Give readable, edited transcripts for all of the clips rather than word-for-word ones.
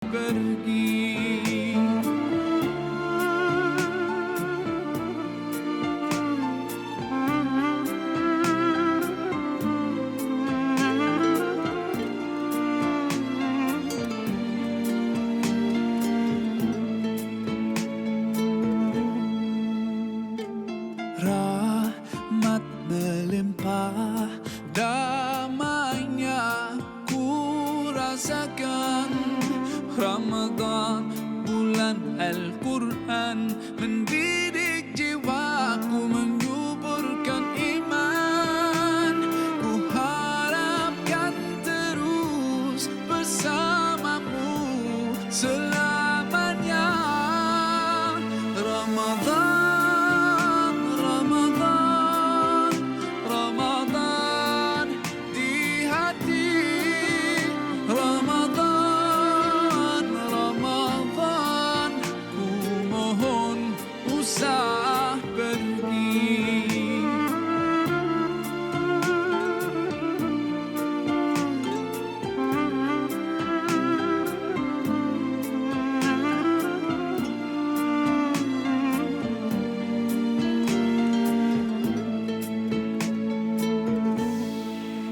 pergi. Rahmat melimpah, damainya ku rasakan. Ramadan, bulan Al-Quran, mendidik jiwaku, menyuburkan iman. Ku harapkan terus bersamamu selamanya. Ramadan, Ramadan, Ramadan di hati. Ramadan, Ramadan, ku mohon usah pergi.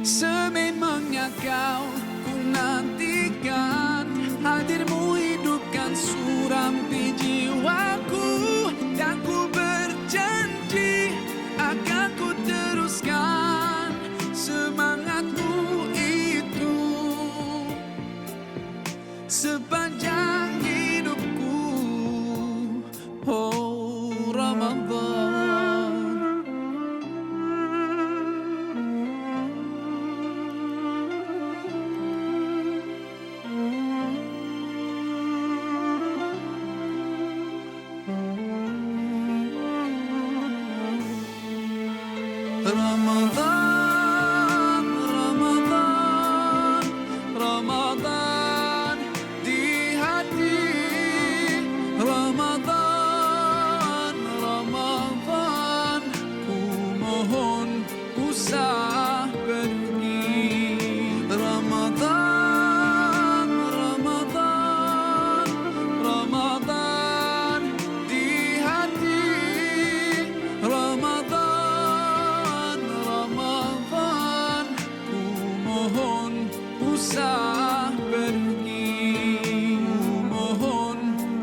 Sememangnya kau ku nantikan, hadirmu hidupkan surampi jiwaku. Dan ku berjanji akan ku teruskan semangatmu itu sepanjang hidupku. Oh Ramadan. Ramadan, Ramadan, Ramadan di hati. Ramadan, Ramadan, ku mohon usah pergi. Ramadan, Ramadan, Ramadan di hati. Ramadan, Ramadan, ku mohon usah pergi. Ku mohon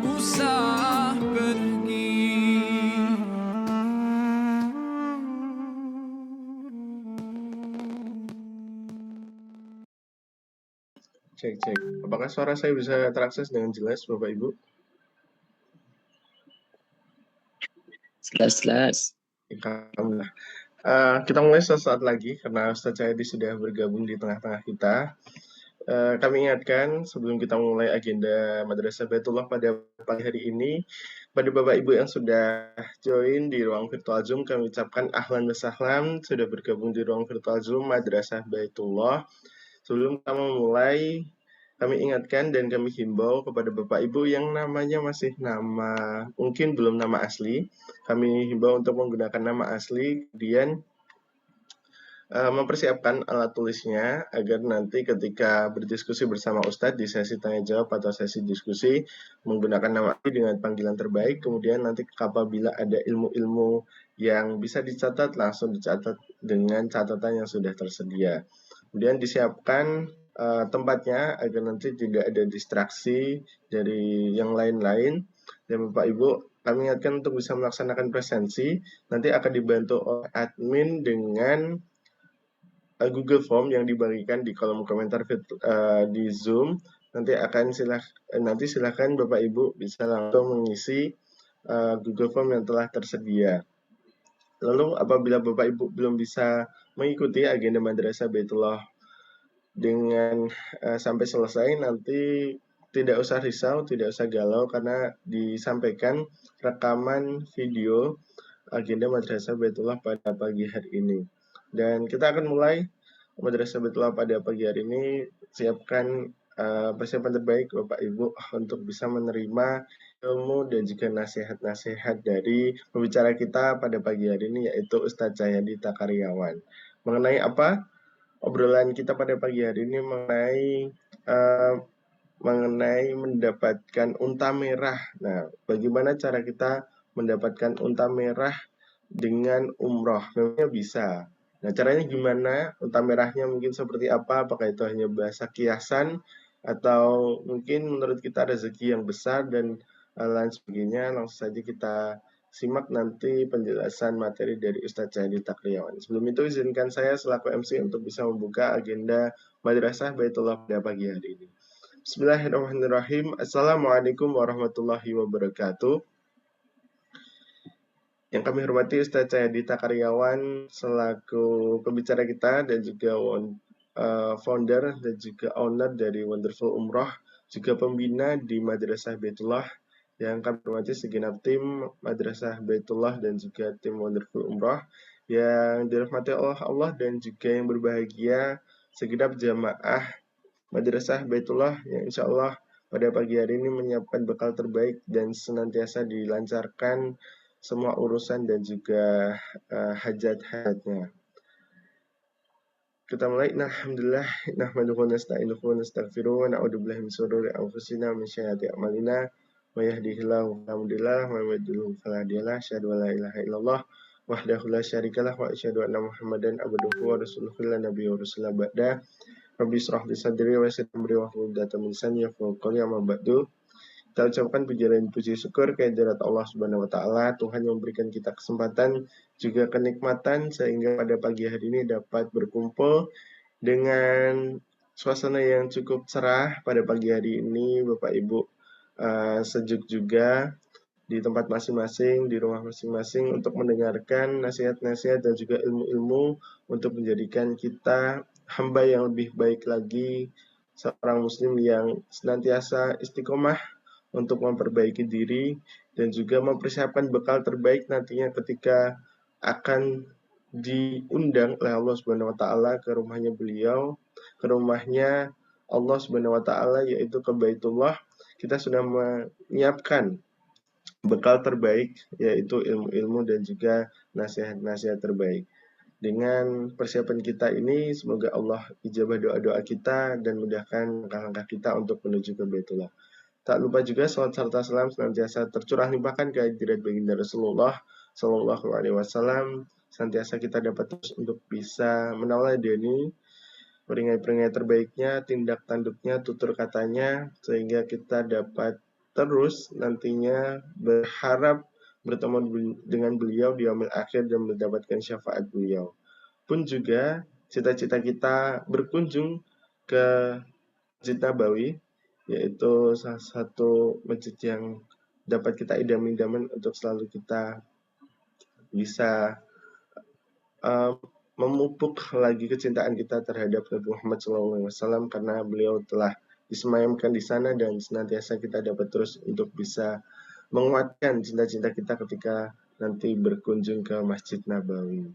usah pergi. Cek. Apakah suara saya bisa terakses dengan jelas, Bapak Ibu? Jelas. Alhamdulillah. Kita mulai sesaat lagi karena Ustaz Cahyadi sudah bergabung di tengah-tengah kita. Kami ingatkan sebelum kita mulai agenda Madrasah Baitullah pada pagi hari ini, pada Bapak Ibu yang sudah join di ruang virtual Zoom, kami ucapkan ahlan wa sahlan sudah bergabung di ruang virtual Zoom Madrasah Baitullah. Sebelum kita memulai, kami ingatkan dan kami himbau kepada Bapak Ibu yang namanya masih nama, mungkin belum nama asli, kami himbau untuk menggunakan nama asli, kemudian mempersiapkan alat tulisnya agar nanti ketika berdiskusi bersama Ustadz di sesi tanya jawab atau sesi diskusi menggunakan nama asli dengan panggilan terbaik, kemudian nanti apabila ada ilmu-ilmu yang bisa dicatat langsung dicatat dengan catatan yang sudah tersedia. Kemudian disiapkan tempatnya agar nanti tidak ada distraksi dari yang lain-lain. Dan Bapak Ibu, kami ingatkan untuk bisa melaksanakan presensi, nanti akan dibantu oleh admin dengan Google Form yang dibagikan di kolom komentar di Zoom. Nanti silahkan Bapak Ibu bisa langsung mengisi Google Form yang telah tersedia. Lalu apabila Bapak Ibu belum bisa mengikuti agenda Madrasah Baitullah dengan sampai selesai, nanti tidak usah risau, tidak usah galau karena disampaikan rekaman video agenda Madrasah Baitullah pada pagi hari ini. Dan kita akan mulai Madrasah Baitullah pada pagi hari ini. Siapkan persiapan terbaik Bapak Ibu untuk bisa menerima ilmu dan juga nasihat-nasihat dari pembicara kita pada pagi hari ini, yaitu Ustadz Cahyadi Takaryawan. Mengenai apa? Obrolan kita pada pagi hari ini mengenai mengenai mendapatkan unta merah. Nah, bagaimana cara kita mendapatkan unta merah dengan umroh? Memangnya bisa. Nah, caranya gimana? Unta merahnya mungkin seperti apa? Apakah itu hanya bahasa kiasan atau mungkin menurut kita rezeki yang besar dan lain sebagainya? Langsung saja kita simak nanti penjelasan materi dari Ustadz Jayadi Takriawan. Sebelum itu izinkan saya selaku MC untuk bisa membuka agenda Madrasah Baitullah pada pagi hari ini. Bismillahirrahmanirrahim. Assalamualaikum warahmatullahi wabarakatuh. Yang kami hormati Ustaz Cahadita Karyawan selaku pembicara kita dan juga founder dan juga owner dari Wonderful Umroh, juga pembina di Madrasah Baitullah. Yang kami hormati segenap tim Madrasah Baitullah dan juga tim Wonderful Umroh yang dirahmati Allah dan juga yang berbahagia segenap jamaah Madrasah Baitullah yang insya Allah pada pagi hari ini menyiapkan bekal terbaik dan senantiasa dilancarkan semua urusan dan juga hajat-hajatnya. Kita mulai. Alhamdulillah, nahmaduhu wa nasta'inuhu wa nastaghfiruh wa na'udzubillahi min shururi anfusina wa min sayyiati a'malina. May yahdihillahu fala mudhillalah wa may yudhlil fala hadiyalah. Asyhadu an la ilaha illallah wahdahu la syarikalah wa asyhadu anna Muhammadan abduhu wa rasuluhu la nabiyya wa rasulah ba'da. Rabbi israh li sadri wa yassir amri wahlul 'uqdatam min lisani yafqahu qawli. Amma ba'du. Kita ucapkan puji dan puji syukur kehadirat Allah Subhanahu wa taala, Tuhan yang memberikan kita kesempatan juga kenikmatan sehingga pada pagi hari ini dapat berkumpul dengan suasana yang cukup cerah pada pagi hari ini, Bapak Ibu, sejuk juga di tempat masing-masing, di rumah masing-masing untuk mendengarkan nasihat-nasihat dan juga ilmu-ilmu untuk menjadikan kita hamba yang lebih baik lagi, seorang muslim yang senantiasa istiqomah untuk memperbaiki diri dan juga mempersiapkan bekal terbaik nantinya ketika akan diundang oleh Allah Subhanahu wa taala ke rumahnya beliau, ke rumahnya Allah Subhanahu wa taala yaitu ke Baitullah. Kita sudah menyiapkan bekal terbaik yaitu ilmu-ilmu dan juga nasihat-nasihat terbaik. Dengan persiapan kita ini semoga Allah ijabah doa-doa kita dan mudahkan langkah-langkah kita untuk menuju ke Baitullah. Tak lupa juga salat serta salam senantiasa tercurah limpahkan ke hadirat baginda Rasulullah Shallallahu Alaihi Wasallam. Senantiasa kita dapat terus untuk bisa meneladani peringatan-peringatan terbaiknya, tindak tanduknya, tutur katanya, sehingga kita dapat terus nantinya berharap bertemu dengan beliau di yaumil akhir dan mendapatkan syafaat beliau. Pun juga cita-cita kita berkunjung ke Masjid Nabawi, yaitu salah satu masjid yang dapat kita idam-idaman untuk selalu kita bisa memupuk lagi kecintaan kita terhadap Nabi Muhammad SAW karena beliau telah disemayamkan di sana dan senantiasa kita dapat terus untuk bisa menguatkan cinta-cinta kita ketika nanti berkunjung ke Masjid Nabawi.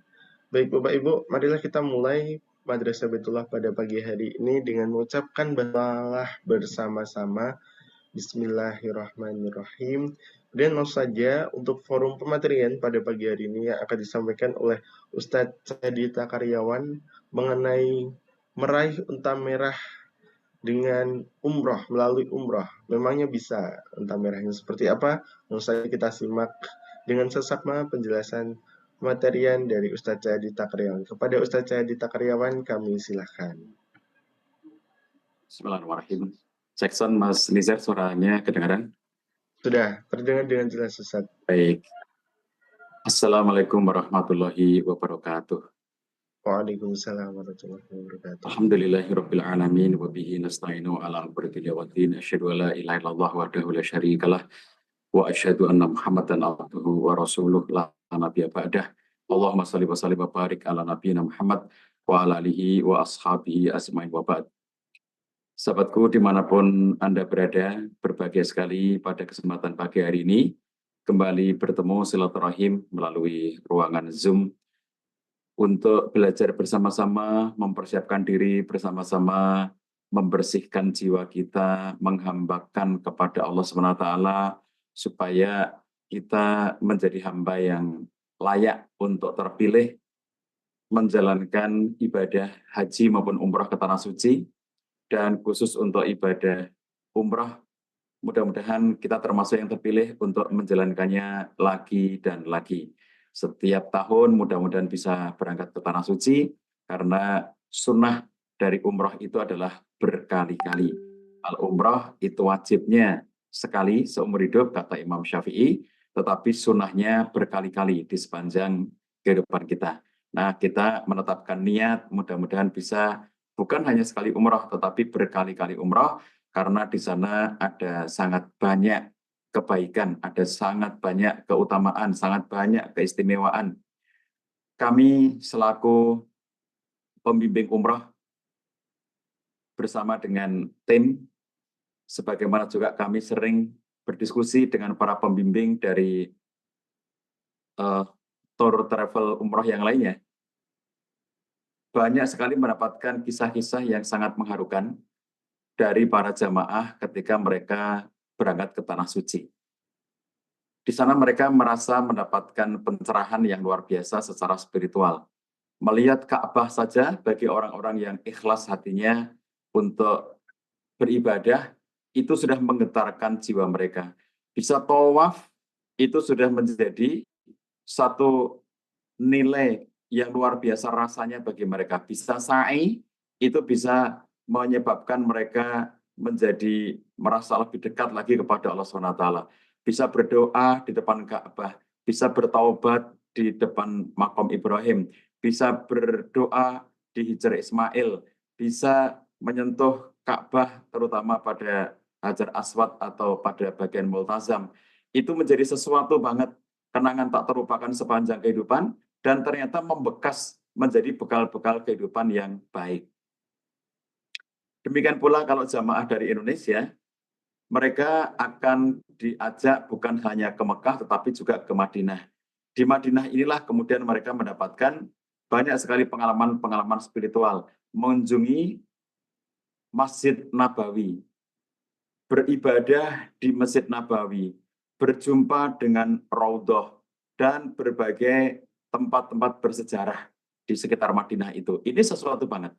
Baik Bapak Ibu, marilah kita mulai Madrasah Baitullah pada pagi hari ini dengan mengucapkan basmalah bersama-sama. Bismillahirrahmanirrahim. Dan langsung saja untuk forum pematerian pada pagi hari ini yang akan disampaikan oleh Ustadz Cahadita Karyawan mengenai meraih unta merah dengan umroh, melalui umroh. Memangnya bisa unta merahnya seperti apa? Langsung saja kita simak dengan seksama penjelasan materian dari Ustadz Cahadita Karyawan. Kepada Ustadz Cahadita Karyawan kami silakan. Bismillahirrahmanirrahim. Jackson, Mas Nizar, suaranya kedengaran? Sudah, terdengar dengan jelas Ustadz. Baik. Assalamualaikum warahmatullahi wabarakatuh. Waalaikumsalam warahmatullahi wabarakatuh. Alhamdulillahirabbil alamin wa bihi nasta'inu ala umuri dunya waddin. Asyhadu an la ilaha illallah wahdahu la syarikalah wa asyhadu anna Muhammadan abduhu wa rasuluh la nabiyya ba'dah. Allahumma shalli wa sallim wa barik ala nabiyyina Muhammad wa ala alihi wa ashabihi asma'in wa ba'd. Sahabatku dimanapun Anda berada, berbahagia sekali pada kesempatan pagi hari ini kembali bertemu silaturahim melalui ruangan Zoom untuk belajar bersama-sama, mempersiapkan diri bersama-sama, membersihkan jiwa kita, menghambakan kepada Allah SWT supaya kita menjadi hamba yang layak untuk terpilih menjalankan ibadah haji maupun umrah ke tanah suci. Dan khusus untuk ibadah umrah. Mudah-mudahan kita termasuk yang terpilih untuk menjalankannya lagi dan lagi. Setiap tahun mudah-mudahan bisa berangkat ke Tanah Suci, karena sunnah dari umrah itu adalah berkali-kali. Al-umrah itu wajibnya sekali seumur hidup, kata Imam Syafi'i, tetapi sunnahnya berkali-kali di sepanjang kehidupan kita. Nah, kita menetapkan niat, mudah-mudahan bisa bukan hanya sekali umrah, tetapi berkali-kali umrah, karena di sana ada sangat banyak kebaikan, ada sangat banyak keutamaan, sangat banyak keistimewaan. Kami selaku pembimbing umrah bersama dengan tim, sebagaimana juga kami sering berdiskusi dengan para pembimbing dari tour travel umrah yang lainnya, banyak sekali mendapatkan kisah-kisah yang sangat mengharukan dari para jamaah ketika mereka berangkat ke Tanah Suci. Di sana mereka merasa mendapatkan pencerahan yang luar biasa secara spiritual. Melihat Ka'bah saja bagi orang-orang yang ikhlas hatinya untuk beribadah, itu sudah menggetarkan jiwa mereka. Bisa tawaf, itu sudah menjadi satu nilai yang luar biasa rasanya bagi mereka. Bisa sa'i, itu bisa menyebabkan mereka menjadi merasa lebih dekat lagi kepada Allah SWT. Bisa berdoa di depan Ka'bah, bisa bertaubat di depan Makom Ibrahim, bisa berdoa di Hijr Ismail, bisa menyentuh Ka'bah terutama pada Hajar Aswad atau pada bagian Multazam. Itu menjadi sesuatu banget, kenangan tak terlupakan sepanjang kehidupan, dan ternyata membekas menjadi bekal-bekal kehidupan yang baik. Demikian pula kalau jamaah dari Indonesia, mereka akan diajak bukan hanya ke Mekah, tetapi juga ke Madinah. Di Madinah inilah kemudian mereka mendapatkan banyak sekali pengalaman-pengalaman spiritual, mengunjungi Masjid Nabawi, beribadah di Masjid Nabawi, berjumpa dengan Raudhah, dan berbagai tempat-tempat bersejarah di sekitar Madinah itu. Ini sesuatu banget.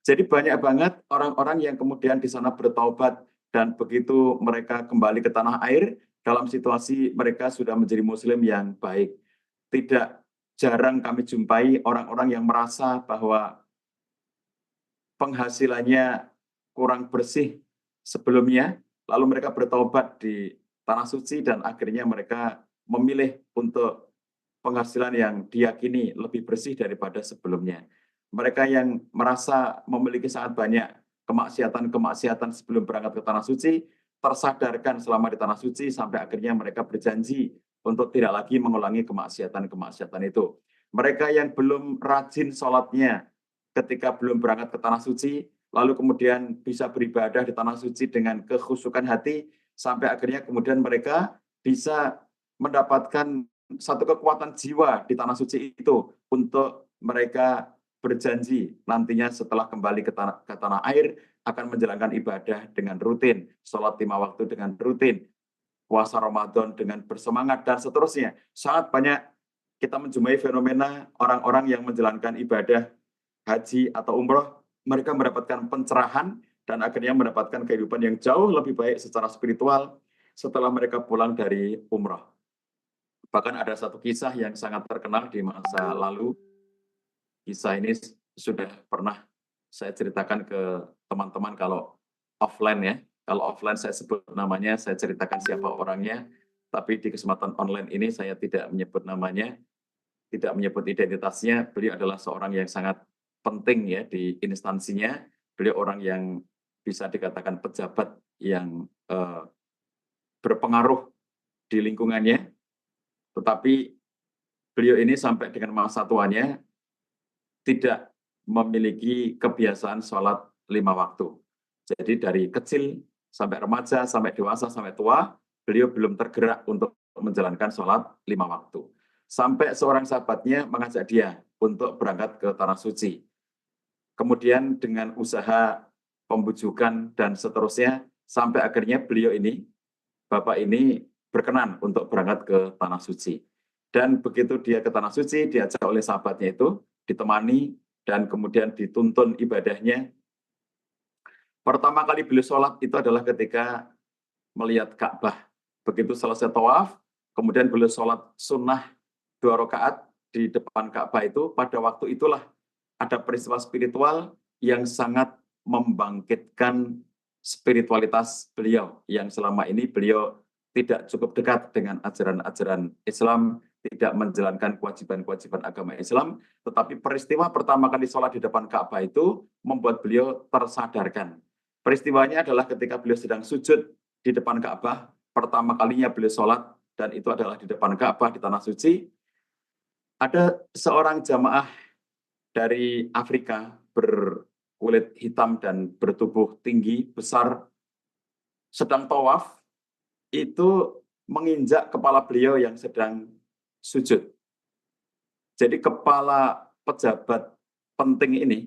Jadi banyak banget orang-orang yang kemudian di sana bertaubat, dan begitu mereka kembali ke tanah air, dalam situasi mereka sudah menjadi muslim yang baik. Tidak jarang kami jumpai orang-orang yang merasa bahwa penghasilannya kurang bersih sebelumnya, lalu mereka bertaubat di Tanah Suci, dan akhirnya mereka memilih untuk penghasilan yang diyakini lebih bersih daripada sebelumnya. Mereka yang merasa memiliki sangat banyak kemaksiatan-kemaksiatan sebelum berangkat ke Tanah Suci, tersadarkan selama di Tanah Suci, sampai akhirnya mereka berjanji untuk tidak lagi mengulangi kemaksiatan-kemaksiatan itu. Mereka yang belum rajin sholatnya ketika belum berangkat ke Tanah Suci, lalu kemudian bisa beribadah di Tanah Suci dengan kekhusyukan hati, sampai akhirnya kemudian mereka bisa mendapatkan satu kekuatan jiwa di Tanah Suci itu untuk mereka berjanji nantinya setelah kembali ke tanah air akan menjalankan ibadah dengan rutin, sholat 5 waktu dengan rutin, puasa Ramadan dengan bersemangat, dan seterusnya. Sangat banyak kita menjumpai fenomena orang-orang yang menjalankan ibadah haji atau umroh, mereka mendapatkan pencerahan dan akhirnya mendapatkan kehidupan yang jauh lebih baik secara spiritual setelah mereka pulang dari umroh. Bahkan ada satu kisah yang sangat terkenal di masa lalu. Kisah ini sudah pernah saya ceritakan ke teman-teman kalau offline ya. Kalau offline saya sebut namanya, saya ceritakan siapa orangnya. Tapi di kesempatan online ini saya tidak menyebut namanya, tidak menyebut identitasnya. Beliau adalah seorang yang sangat penting ya di instansinya. Beliau orang yang bisa dikatakan pejabat yang berpengaruh di lingkungannya. Tetapi beliau ini sampai dengan masa tuanya tidak memiliki kebiasaan sholat 5 waktu. Jadi dari kecil sampai remaja, sampai dewasa, sampai tua, beliau belum tergerak untuk menjalankan sholat 5 waktu. Sampai seorang sahabatnya mengajak dia untuk berangkat ke Tanah Suci. Kemudian dengan usaha pembujukan dan seterusnya, sampai akhirnya beliau ini, bapak ini berkenan untuk berangkat ke Tanah Suci. Dan begitu dia ke Tanah Suci, diajak oleh sahabatnya itu, ditemani, dan kemudian dituntun ibadahnya. Pertama kali beliau sholat itu adalah ketika melihat Ka'bah. Begitu selesai tawaf, kemudian beliau sholat sunnah 2 rakaat di depan Ka'bah itu, pada waktu itulah ada peristiwa spiritual yang sangat membangkitkan spiritualitas beliau, yang selama ini beliau tidak cukup dekat dengan ajaran-ajaran Islam, tidak menjalankan kewajiban-kewajiban agama Islam, tetapi peristiwa pertama kali sholat di depan Ka'bah itu membuat beliau tersadarkan. Peristiwanya adalah ketika beliau sedang sujud di depan Ka'bah, pertama kalinya beliau sholat, dan itu adalah di depan Ka'bah di Tanah Suci. Ada seorang jamaah dari Afrika berkulit hitam dan bertubuh tinggi, besar, sedang tawaf, itu menginjak kepala beliau yang sedang sujud. Jadi kepala pejabat penting ini,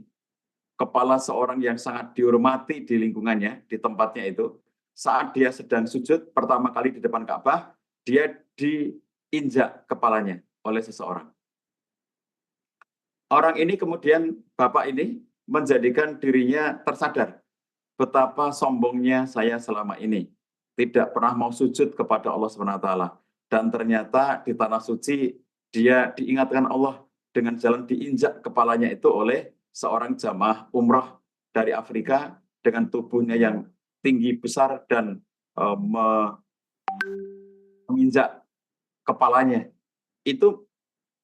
kepala seorang yang sangat dihormati di lingkungannya, di tempatnya itu, saat dia sedang sujud pertama kali di depan Ka'bah, dia diinjak kepalanya oleh seseorang. Orang ini kemudian, bapak ini menjadikan dirinya tersadar betapa sombongnya saya selama ini, tidak pernah mau sujud kepada Allah SWT. Dan ternyata di Tanah Suci dia diingatkan Allah dengan jalan diinjak kepalanya itu oleh seorang jamaah umrah dari Afrika dengan tubuhnya yang tinggi besar dan menginjak kepalanya. Itu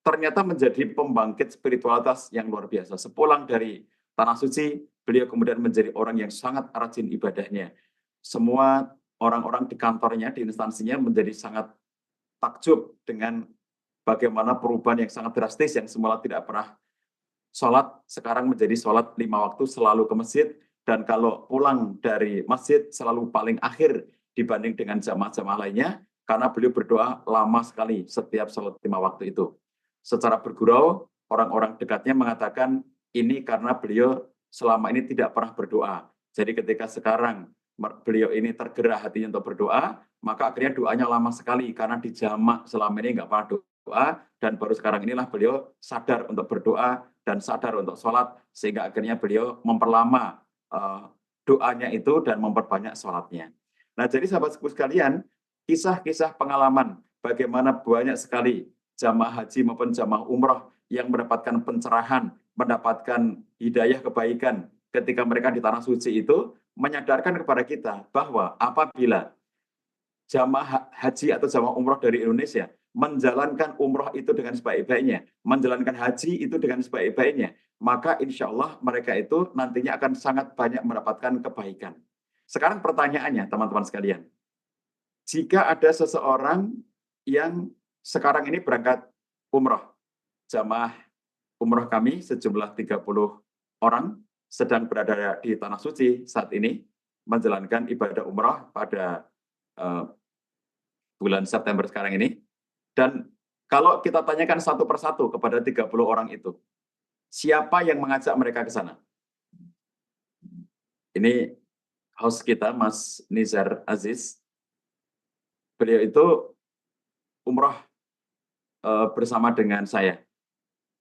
ternyata menjadi pembangkit spiritualitas yang luar biasa. Sepulang dari Tanah Suci, beliau kemudian menjadi orang yang sangat rajin ibadahnya. Semua orang-orang di kantornya, di instansinya menjadi sangat takjub dengan bagaimana perubahan yang sangat drastis, yang semula tidak pernah sholat, sekarang menjadi sholat 5 waktu selalu ke masjid, dan kalau pulang dari masjid selalu paling akhir dibanding dengan jamaah-jamaah lainnya, karena beliau berdoa lama sekali setiap sholat 5 waktu itu. Secara bergurau, orang-orang dekatnya mengatakan ini karena beliau selama ini tidak pernah berdoa. Jadi ketika sekarang beliau ini tergerak hatinya untuk berdoa, maka akhirnya doanya lama sekali karena di jamak selama ini nggak pernah doa, dan baru sekarang inilah beliau sadar untuk berdoa dan sadar untuk sholat, sehingga akhirnya beliau memperlama doanya itu dan memperbanyak sholatnya. Nah, jadi sahabat-sahabatku sekalian, kisah-kisah pengalaman bagaimana banyak sekali jamaah haji maupun jamaah umroh yang mendapatkan pencerahan, mendapatkan hidayah kebaikan ketika mereka di Tanah Suci itu, menyadarkan kepada kita bahwa apabila jamaah haji atau jamaah umroh dari Indonesia menjalankan umroh itu dengan sebaik-baiknya, menjalankan haji itu dengan sebaik-baiknya, maka insya Allah mereka itu nantinya akan sangat banyak mendapatkan kebaikan. Sekarang pertanyaannya, teman-teman sekalian, jika ada seseorang yang sekarang ini berangkat umroh, jamaah umroh kami sejumlah 30 orang sedang berada di Tanah Suci saat ini, menjalankan ibadah umroh pada bulan September sekarang ini. Dan kalau kita tanyakan satu persatu kepada 30 orang itu, siapa yang mengajak mereka ke sana? Ini host kita, Mas Nizar Aziz. Beliau itu umroh bersama dengan saya.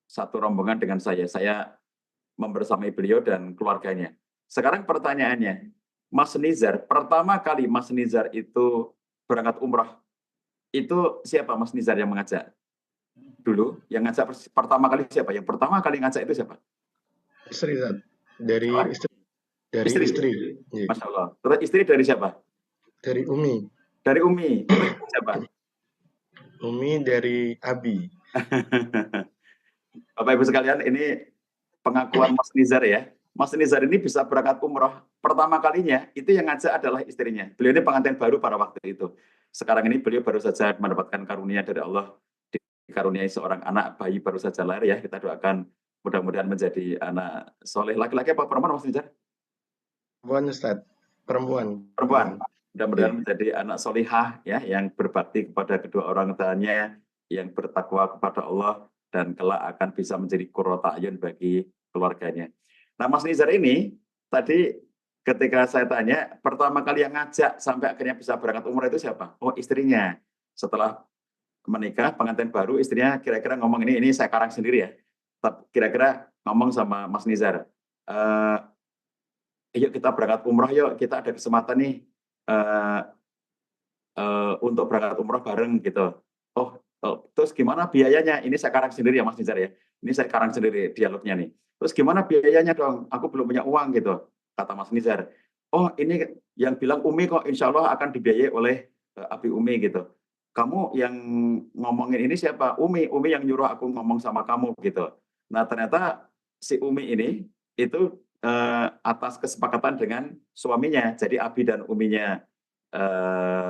Satu rombongan dengan saya. Saya membersamai beliau dan keluarganya. Sekarang pertanyaannya, Mas Nizar, pertama kali Mas Nizar itu berangkat umroh, itu siapa Mas Nizar yang mengajak? Dulu, yang ngajak pertama kali siapa? Yang pertama kali ngajak itu siapa? Istri, Zat. Dari Apa? istri. Dari istri. Iya. Masya Allah. Terus istri dari siapa? Dari Umi. Dari Umi. Umi siapa? Umi dari Abi. Bapak Ibu sekalian, ini pengakuan Mas Nizar ya. Mas Nizar ini bisa berangkat umroh pertama kalinya, itu yang ngajak adalah istrinya. Beliau ini pengantin baru pada waktu itu. Sekarang ini beliau baru saja mendapatkan karunia dari Allah, dikaruniai seorang anak bayi baru saja lahir ya. Kita doakan mudah-mudahan menjadi anak soleh. Laki-laki apa perempuan Mas Nizar? Perempuan, Ustaz. Perempuan. Perempuan. Mudah-mudahan menjadi anak solihah ya, yang berbakti kepada kedua orang tuanya, yang bertakwa kepada Allah, dan kelak akan bisa menjadi qurrata ayun bagi keluarganya. Nah, Mas Nizar ini tadi ketika saya tanya, pertama kali yang ngajak sampai akhirnya bisa berangkat umroh itu siapa? Oh, istrinya. Setelah menikah, pengantin baru, istrinya kira-kira ngomong ini saya karang sendiri ya. Kira-kira ngomong sama Mas Nizar, yuk kita berangkat umroh, yuk kita ada kesempatan nih eh, untuk berangkat umroh bareng gitu. Terus gimana biayanya? Ini saya karang sendiri ya Mas Nizar ya. Ini saya karang sendiri dialognya nih. Terus gimana biayanya dong? Aku belum punya uang gitu, kata Mas Nizar. Oh ini yang bilang Umi kok insya Allah akan dibiayai oleh Abi Umi gitu. Kamu yang ngomongin ini siapa? Umi yang nyuruh aku ngomong sama kamu gitu. Nah ternyata si Umi ini itu atas kesepakatan dengan suaminya. Jadi Abi dan Uminya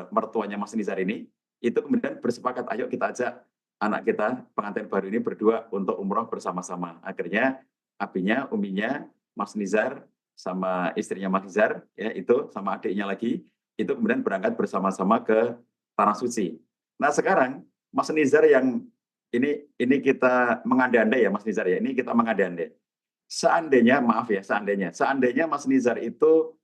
mertuanya Mas Nizar ini, itu kemudian bersepakat, ayo kita ajak anak kita pengantin baru ini berdua untuk umroh bersama-sama. Akhirnya abinya, uminya, Mas Nizar sama istrinya Mas Nizar, ya itu sama adiknya lagi, itu kemudian berangkat bersama-sama ke Tanah Suci. Nah sekarang Mas Nizar yang ini kita mengandai-andai ya Mas Nizar ya, ini kita mengandai-andai. Seandainya, maaf ya, seandainya Mas Nizar itu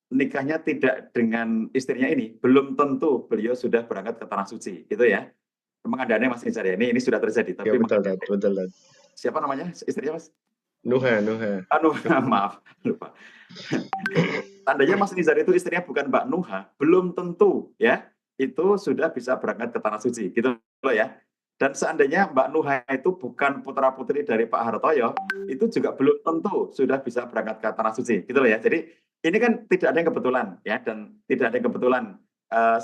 nikahnya tidak dengan istrinya ini, belum tentu beliau sudah berangkat ke Tanah Suci, gitu ya. Mengandainya Mas Nizar ya, ini sudah terjadi. Ya Tapi betul, betul. siapa namanya istrinya Mas? Nuha. Maaf, lupa. Tandanya Mas Nizar itu istrinya bukan Mbak Nuha, belum tentu ya itu sudah bisa berangkat ke Tanah Suci, gitu loh ya. Dan seandainya Mbak Nuha itu bukan putra putri dari Pak Hartoyo, itu juga belum tentu sudah bisa berangkat ke Tanah Suci, gitu loh ya. Jadi ini kan tidak ada yang kebetulan ya, dan tidak ada yang kebetulan.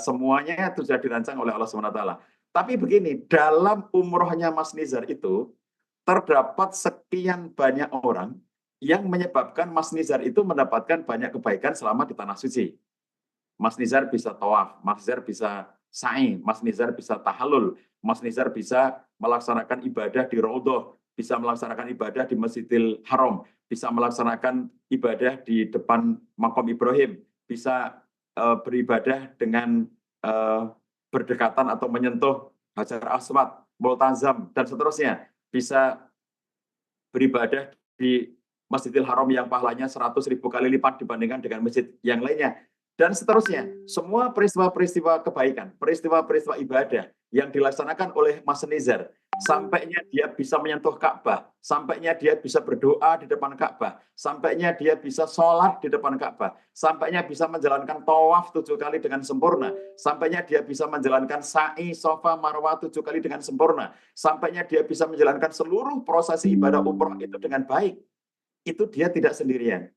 Semuanya itu sudah dirancang oleh Allah SWT. Tapi begini, dalam umrohnya Mas Nizar itu terdapat sekian banyak orang yang menyebabkan Mas Nizar itu mendapatkan banyak kebaikan selama di Tanah Suci. Mas Nizar bisa tawaf, Mas Nizar bisa sa'i, Mas Nizar bisa tahalul, Mas Nizar bisa melaksanakan ibadah di Raudhah, bisa melaksanakan ibadah di Masjidil Haram, bisa melaksanakan ibadah di depan Makom Ibrahim, bisa beribadah dengan berdekatan atau menyentuh Hajar Aswad, Multazam, dan seterusnya. Bisa beribadah di Masjidil Haram yang pahalanya 100.000 kali lipat dibandingkan dengan masjid yang lainnya. Dan seterusnya, semua peristiwa-peristiwa kebaikan, peristiwa-peristiwa ibadah yang dilaksanakan oleh Mas Nizar, sampainya dia bisa menyentuh Ka'bah, sampainya dia bisa berdoa di depan Ka'bah, sampainya dia bisa sholat di depan Ka'bah, sampainya bisa menjalankan tawaf 7 kali dengan sempurna, sampainya dia bisa menjalankan sa'i, sofa, marwah 7 kali dengan sempurna, sampainya dia bisa menjalankan seluruh prosesi ibadah umroh itu dengan baik. Itu dia tidak sendirian.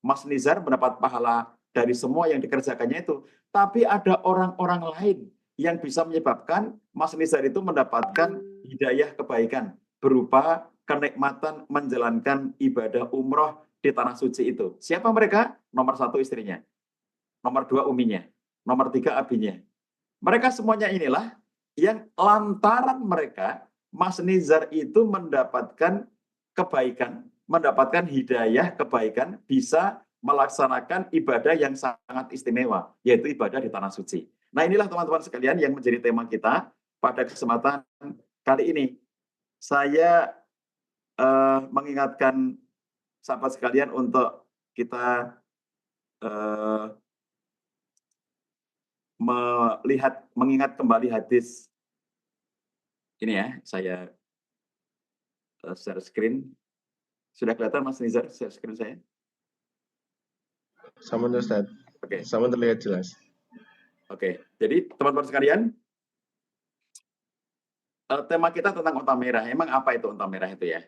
Mas Nizar mendapat pahala dari semua yang dikerjakannya itu. Tapi ada orang-orang lain yang bisa menyebabkan Mas Nizar itu mendapatkan hidayah kebaikan berupa kenikmatan menjalankan ibadah umroh di Tanah Suci itu. Siapa mereka? Nomor 1 istrinya, nomor 2 uminya, nomor 3 abinya. Mereka semuanya inilah yang lantaran mereka Mas Nizar itu mendapatkan kebaikan, mendapatkan hidayah kebaikan, bisa melaksanakan ibadah yang sangat istimewa, yaitu ibadah di Tanah Suci. Nah inilah teman-teman sekalian yang menjadi tema kita pada kesempatan kali ini. Saya mengingatkan sahabat sekalian untuk kita mengingat kembali hadis ini ya, saya share screen. Sudah kelihatan Mas Nizar share screen saya? Sama Ustaz. Oke. Sama terlihat jelas. Oke. Jadi teman-teman sekalian, tema kita tentang unta merah. Emang apa itu unta merah itu ya?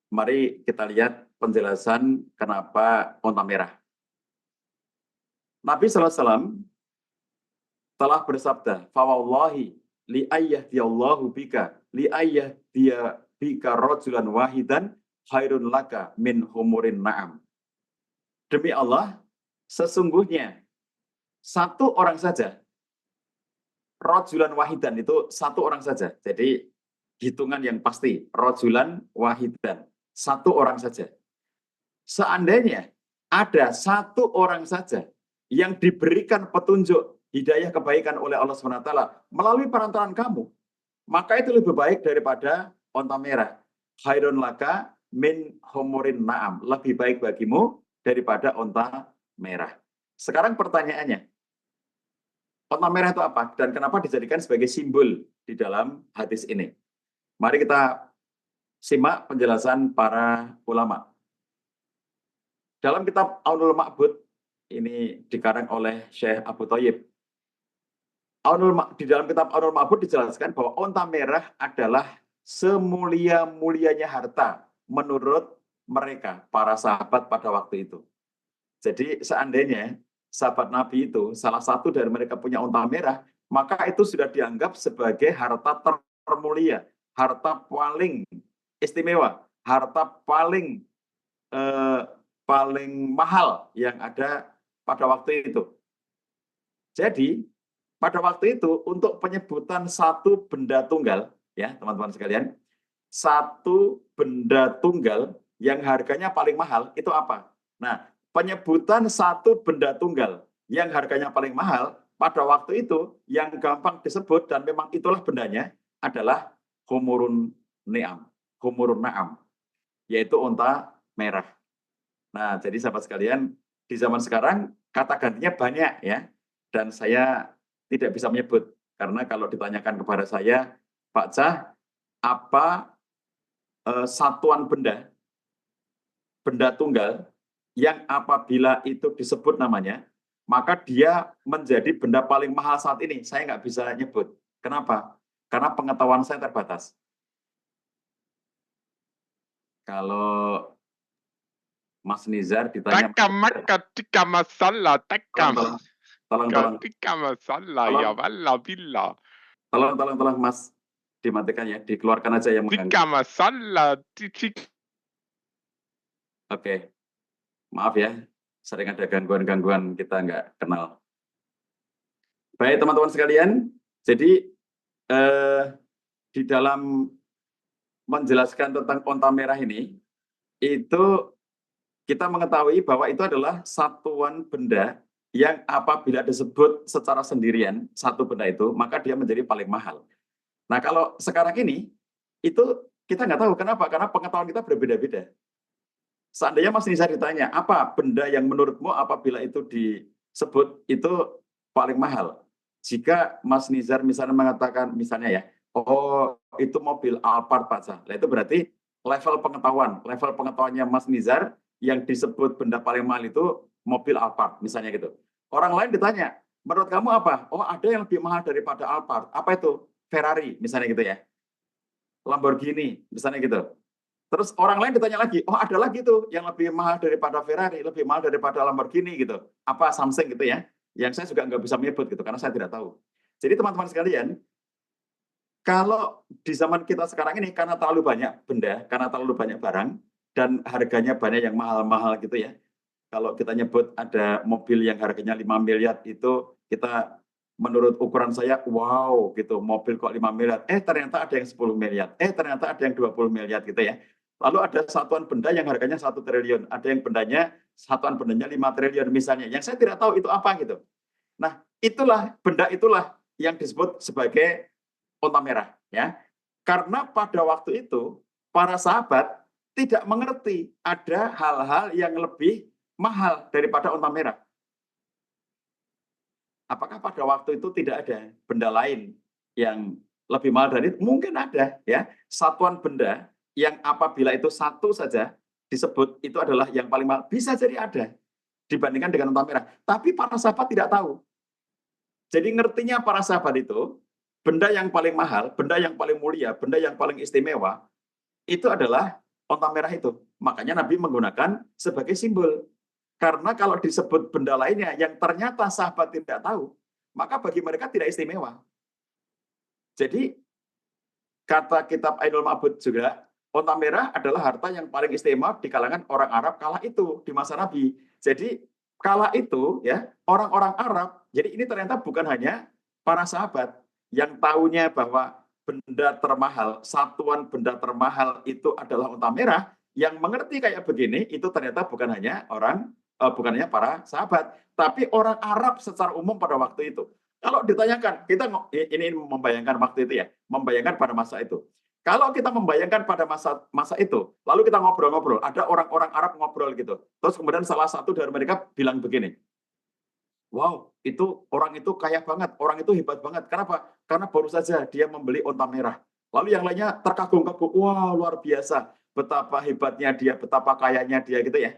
Mari kita lihat penjelasan kenapa unta merah. Nabi SAW telah bersabda, "Fawallahi li ayyahdiyallahu bika li ayyahdiya bika rajulan wahidan khairun laka min humurin na'am." Demi Allah, sesungguhnya satu orang saja, rajulan wahidan itu satu orang saja. Jadi hitungan yang pasti, rajulan wahidan, satu orang saja. Seandainya ada satu orang saja yang diberikan petunjuk hidayah kebaikan oleh Allah SWT melalui perantaraan kamu, maka itu lebih baik daripada onta merah. Khairun laka min humurin na'am. Lebih baik bagimu daripada onta merah. Sekarang pertanyaannya, onta merah itu apa? Dan kenapa dijadikan sebagai simbol di dalam hadis ini? Mari kita simak penjelasan para ulama. dalam kitab Aunul Ma'bud, ini dikarang oleh Syekh Abu Thayyib. Di dalam kitab Aunul Ma'bud dijelaskan bahwa onta merah adalah semulia-mulianya harta menurut mereka, para sahabat pada waktu itu. Jadi seandainya sahabat Nabi itu salah satu dari mereka punya onta merah, maka itu sudah dianggap sebagai harta termulia, harta paling istimewa, harta paling mahal yang ada pada waktu itu. Jadi pada waktu itu untuk penyebutan satu benda tunggal, ya teman-teman sekalian, satu benda tunggal yang harganya paling mahal itu apa? Nah, penyebutan satu benda tunggal yang harganya paling mahal pada waktu itu yang gampang disebut dan memang itulah bendanya adalah humurun ni'am, humurun na'am, yaitu unta merah. Nah, jadi sahabat sekalian, di zaman sekarang kata gantinya banyak ya, dan saya tidak bisa menyebut karena kalau ditanyakan kepada saya, Pak Cah, apa satuan benda tunggal yang apabila itu disebut namanya, maka dia menjadi benda paling mahal saat ini. Saya nggak bisa nyebut. Kenapa? Karena pengetahuan saya terbatas. Kalau Mas Nizar ditanya, Takka masalah, tolong, ya wallah billah. tolong Mas dimatikan ya, dikeluarkan aja yang mengganggu. Tikka masalah, Oke, maaf ya, sering ada gangguan-gangguan kita nggak kenal. Baik teman-teman sekalian, jadi di dalam menjelaskan tentang onta merah ini, itu kita mengetahui bahwa itu adalah satuan benda yang apabila disebut secara sendirian, satu benda itu, maka dia menjadi paling mahal. Nah kalau sekarang ini, itu kita nggak tahu kenapa, karena pengetahuan kita berbeda-beda. Seandainya Mas Nizar ditanya, apa benda yang menurutmu apabila itu disebut itu paling mahal? Jika Mas Nizar misalnya mengatakan, misalnya ya, oh itu mobil Alphard Pak Cah. Nah, itu berarti level pengetahuannya Mas Nizar yang disebut benda paling mahal itu mobil Alphard, misalnya gitu. Orang lain ditanya, menurut kamu apa? Oh ada yang lebih mahal daripada Alphard. Apa itu? Ferrari, misalnya gitu ya. Lamborghini, misalnya gitu. Terus orang lain ditanya lagi, oh ada lagi tuh yang lebih mahal daripada Ferrari, lebih mahal daripada Lamborghini gitu. Apa Samsung gitu ya. Yang saya juga nggak bisa menyebut gitu, karena saya tidak tahu. Jadi teman-teman sekalian, kalau di zaman kita sekarang ini, karena terlalu banyak benda, karena terlalu banyak barang, dan harganya banyak yang mahal-mahal gitu ya. Kalau kita nyebut ada mobil yang harganya 5 miliar, itu kita menurut ukuran saya, wow gitu, mobil kok 5 miliar, ternyata ada yang 10 miliar, ternyata ada yang 20 miliar gitu ya. Lalu ada satuan benda yang harganya 1 triliun, ada yang satuan bendanya 5 triliun misalnya, yang saya tidak tahu itu apa gitu. Nah, benda itulah yang disebut sebagai onta merah ya. Karena pada waktu itu para sahabat tidak mengerti ada hal-hal yang lebih mahal daripada onta merah. Apakah pada waktu itu tidak ada benda lain yang lebih mahal dari itu? Mungkin ada ya. Satuan benda yang apabila itu satu saja disebut itu adalah yang paling mahal. Bisa jadi ada dibandingkan dengan onta merah. Tapi para sahabat tidak tahu. Jadi ngertinya para sahabat itu, benda yang paling mahal, benda yang paling mulia, benda yang paling istimewa, itu adalah onta merah itu. Makanya Nabi menggunakan sebagai simbol. Karena kalau disebut benda lainnya yang ternyata sahabat tidak tahu, maka bagi mereka tidak istimewa. Jadi, kata kitab Ainul Ma'bud juga, onta merah adalah harta yang paling istimewa di kalangan orang Arab kala itu, di masa Nabi. Jadi, kala itu, ya orang-orang Arab, jadi ini ternyata bukan hanya para sahabat yang tahunya bahwa benda termahal, satuan benda termahal itu adalah onta merah, yang mengerti kayak begini, itu ternyata bukan hanya para sahabat, tapi orang Arab secara umum pada waktu itu. Kalau ditanyakan, kita ini membayangkan waktu itu ya, membayangkan pada masa itu. Kalau kita membayangkan pada masa itu, lalu kita ngobrol-ngobrol, ada orang-orang Arab ngobrol gitu. Terus kemudian salah satu dari mereka bilang begini, wow, orang itu kaya banget, orang itu hebat banget. Kenapa? Karena baru saja dia membeli onta merah. Lalu yang lainnya terkagum-kagum, wah luar biasa, betapa hebatnya dia, betapa kayanya dia gitu ya.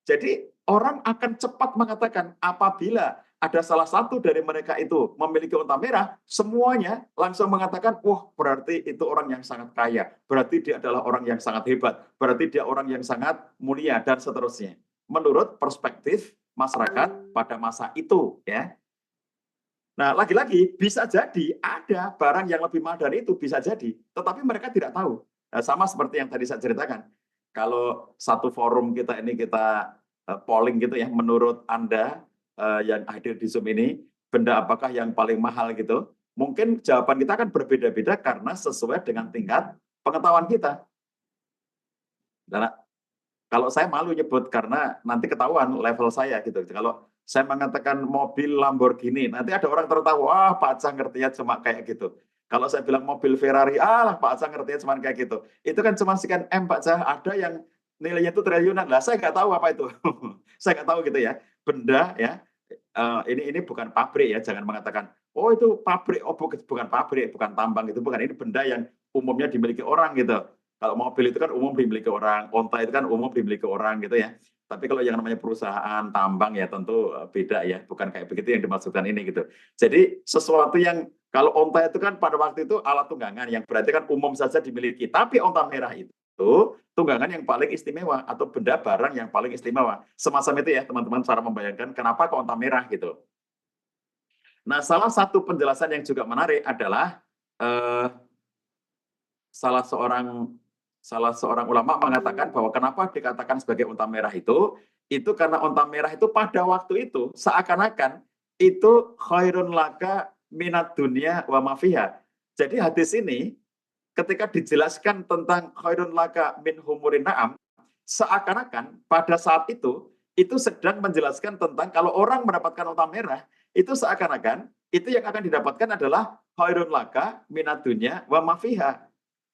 Jadi orang akan cepat mengatakan apabila ada salah satu dari mereka itu memiliki unta merah, semuanya langsung mengatakan, wah berarti itu orang yang sangat kaya, berarti dia adalah orang yang sangat hebat, berarti dia orang yang sangat mulia, dan seterusnya. Menurut perspektif masyarakat pada masa itu, ya. Nah, lagi-lagi bisa jadi ada barang yang lebih mahal dari itu, bisa jadi, tetapi mereka tidak tahu. Nah, sama seperti yang tadi saya ceritakan. Kalau satu forum kita ini kita polling gitu ya, menurut Anda yang hadir di Zoom ini, benda apakah yang paling mahal gitu? Mungkin jawaban kita akan berbeda-beda karena sesuai dengan tingkat pengetahuan kita. Dan kalau saya malu nyebut karena nanti ketahuan level saya gitu. Kalau saya mengatakan mobil Lamborghini, nanti ada orang tertawa, Pak Acah ngertinya cuma kayak gitu. Kalau saya bilang mobil Ferrari, Pak Acah ngertinya cuma kayak gitu. Itu kan cuma sekian M, Pak Acah. Ada yang nilainya itu triliunan. Lah, saya nggak tahu apa itu. Saya nggak tahu gitu ya. Benda ya, ini bukan pabrik ya. Jangan mengatakan, oh itu pabrik, oh bukan pabrik, bukan tambang, itu bukan. Ini benda yang umumnya dimiliki orang gitu. Kalau mobil itu kan umum dimiliki orang, onta itu kan umum dimiliki orang gitu ya. Tapi kalau yang namanya perusahaan tambang ya tentu beda ya, bukan kayak begitu yang dimaksudkan ini gitu. Jadi sesuatu yang kalau onta itu kan pada waktu itu alat tunggangan yang berarti kan umum saja dimiliki. Tapi onta merah itu tunggangan yang paling istimewa atau benda barang yang paling istimewa. Semacam itu ya teman-teman, cara membayangkan kenapa kok onta merah gitu. Nah, salah satu penjelasan yang juga menarik adalah salah seorang ulama mengatakan bahwa kenapa dikatakan sebagai unta merah itu karena unta merah itu pada waktu itu seakan-akan itu khairun laka minat dunia wa mafiha. Jadi hadis ini ketika dijelaskan tentang khairun laka min humurin na'am, seakan-akan pada saat itu sedang menjelaskan tentang kalau orang mendapatkan unta merah, itu seakan-akan itu yang akan didapatkan adalah khairun laka minat dunia wa mafiha.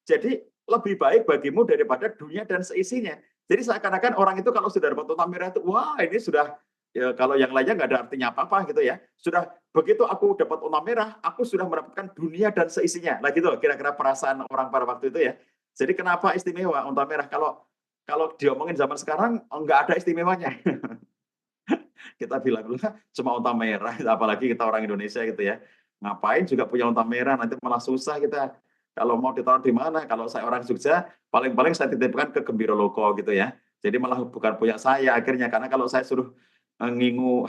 Jadi lebih baik bagimu daripada dunia dan seisinya. Jadi seakan-akan orang itu kalau sudah dapat unta merah itu, wah ini sudah, ya, kalau yang lainnya nggak ada artinya apa-apa gitu ya. Sudah begitu aku dapat unta merah, aku sudah mendapatkan dunia dan seisinya. Nah gitu kira-kira perasaan orang pada waktu itu ya. Jadi kenapa istimewa unta merah? Kalau diomongin zaman sekarang nggak ada istimewanya. Kita bilang cuma unta merah, apalagi kita orang Indonesia gitu ya. Ngapain juga punya unta merah, nanti malah susah kita. Kalau mau ditaruh di mana? Kalau saya orang Jogja, paling-paling saya titipkan ke Gembira Loko gitu ya. Jadi malah bukan punya saya akhirnya, karena kalau saya suruh ngingu